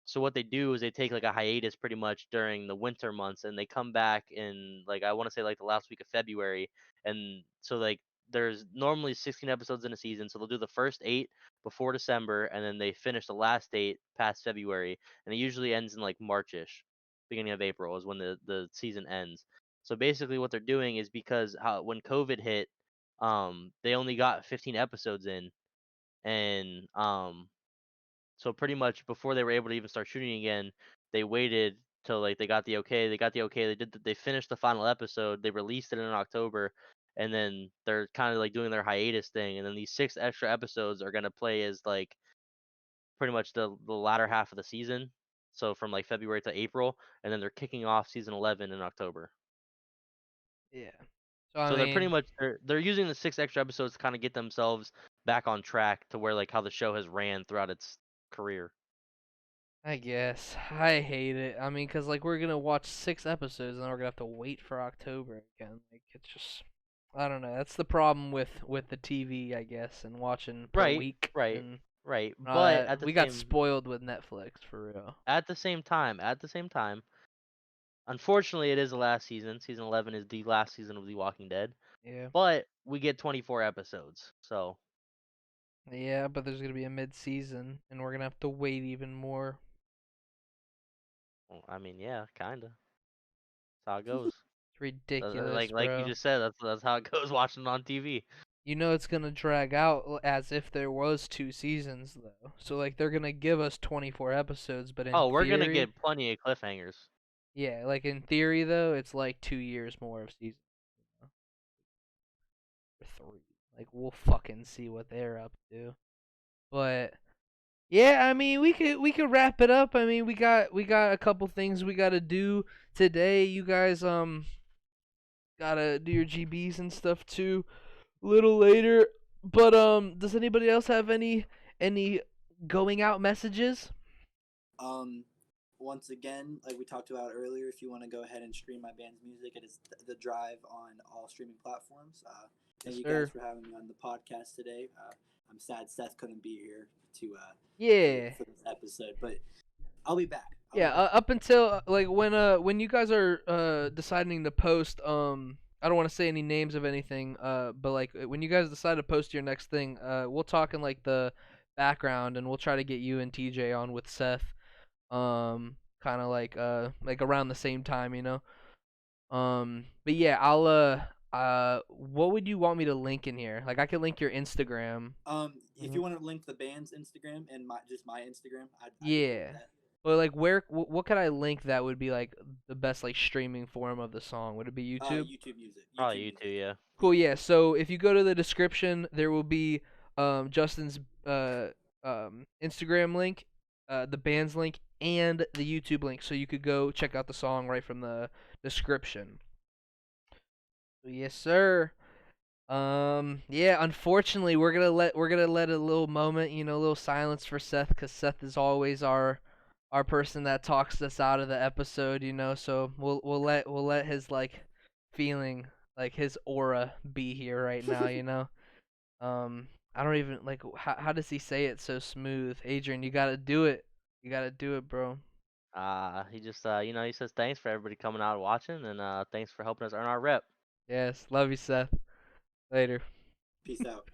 so what they do is they take like a hiatus pretty much during the winter months, and they come back in like I want to say like the last week of February. And so like there's normally 16 episodes in a season, so they'll do the first 8 before December, and then they finish the last 8 past February, and it usually ends in like Marchish, beginning of April is when the season ends. So basically what they're doing is because how when COVID hit, they only got 15 episodes in, and so pretty much before they were able to even start shooting again, they waited till like they got the okay. They got the okay. They finished the final episode. They released it in October, and then they're kind of like doing their hiatus thing. And then these 6 extra episodes are gonna play as like pretty much the latter half of the season. So from like February to April, and then they're kicking off season 11 in October. Yeah. So I So they're pretty mean, much they're using the 6 extra episodes to kind of get themselves back on track to where like how the show has ran throughout its career. I guess I hate it. I mean, cause like we're gonna watch 6 episodes and then we're gonna have to wait for October again. Like it's just, I don't know. That's the problem with the TV, I guess, and watching per Right, week right, and right. all But that. We got spoiled with Netflix for real. at the same time, unfortunately, it is the last season. Season 11 is the last season of The Walking Dead. Yeah. But we get 24 episodes, so Yeah, but there's gonna be a mid-season, and we're gonna have to wait even more. well, I mean, yeah, kinda. That's how it goes. It's ridiculous, Like you bro. just said, that's how it goes watching it on TV. You know it's gonna drag out as if there was 2 seasons though. So like they're gonna give us 24 episodes, but in Oh, we're gonna theory, get plenty of cliffhangers. yeah, like in theory though, it's like 2 years more of season, you know, or 3. Like we'll fucking see what they're up to. But yeah, I mean we could wrap it up. I mean we got a couple things we gotta do today. You guys gotta do your GBs and stuff too a little later. But does anybody else have any going out messages? Once again, like we talked about earlier, if you want to go ahead and stream my band's music, it is The Drive on all streaming platforms. Thank Yes, you sir. guys for having me on the podcast today. I'm sad Seth couldn't be here to Yeah. for this episode, but I'll be back. Yeah, up until like when you guys are deciding to post I don't want to say any names of anything but like when you guys decide to post your next thing we'll talk in like the background and we'll try to get you and TJ on with Seth kind of like around the same time, you know. But yeah, I'll what would you want me to link in here? Like I could link your Instagram. If you want to link the band's Instagram and my Instagram, I'd be cool with Yeah. that. Well, like where what could I link that would be like the best like streaming form of the song? Would it be YouTube? YouTube Music. Probably YouTube you Music. two, yeah. Cool, yeah. So if you go to the description, there will be Justin's Instagram link, the band's link, and the YouTube link, so you could go check out the song right from the description. Yes, sir. Yeah, unfortunately, we're gonna let a little moment, you know, a little silence for Seth, cause Seth is always our person that talks us out of the episode, you know. So we'll let his like feeling, like his aura, be here right now, you know. I don't even like how does he say it so smooth, Adrian? You gotta do it. You gotta do it, bro. He just he says thanks for everybody coming out and watching, and thanks for helping us earn our rep. Yes, love you, Seth. Later. Peace out.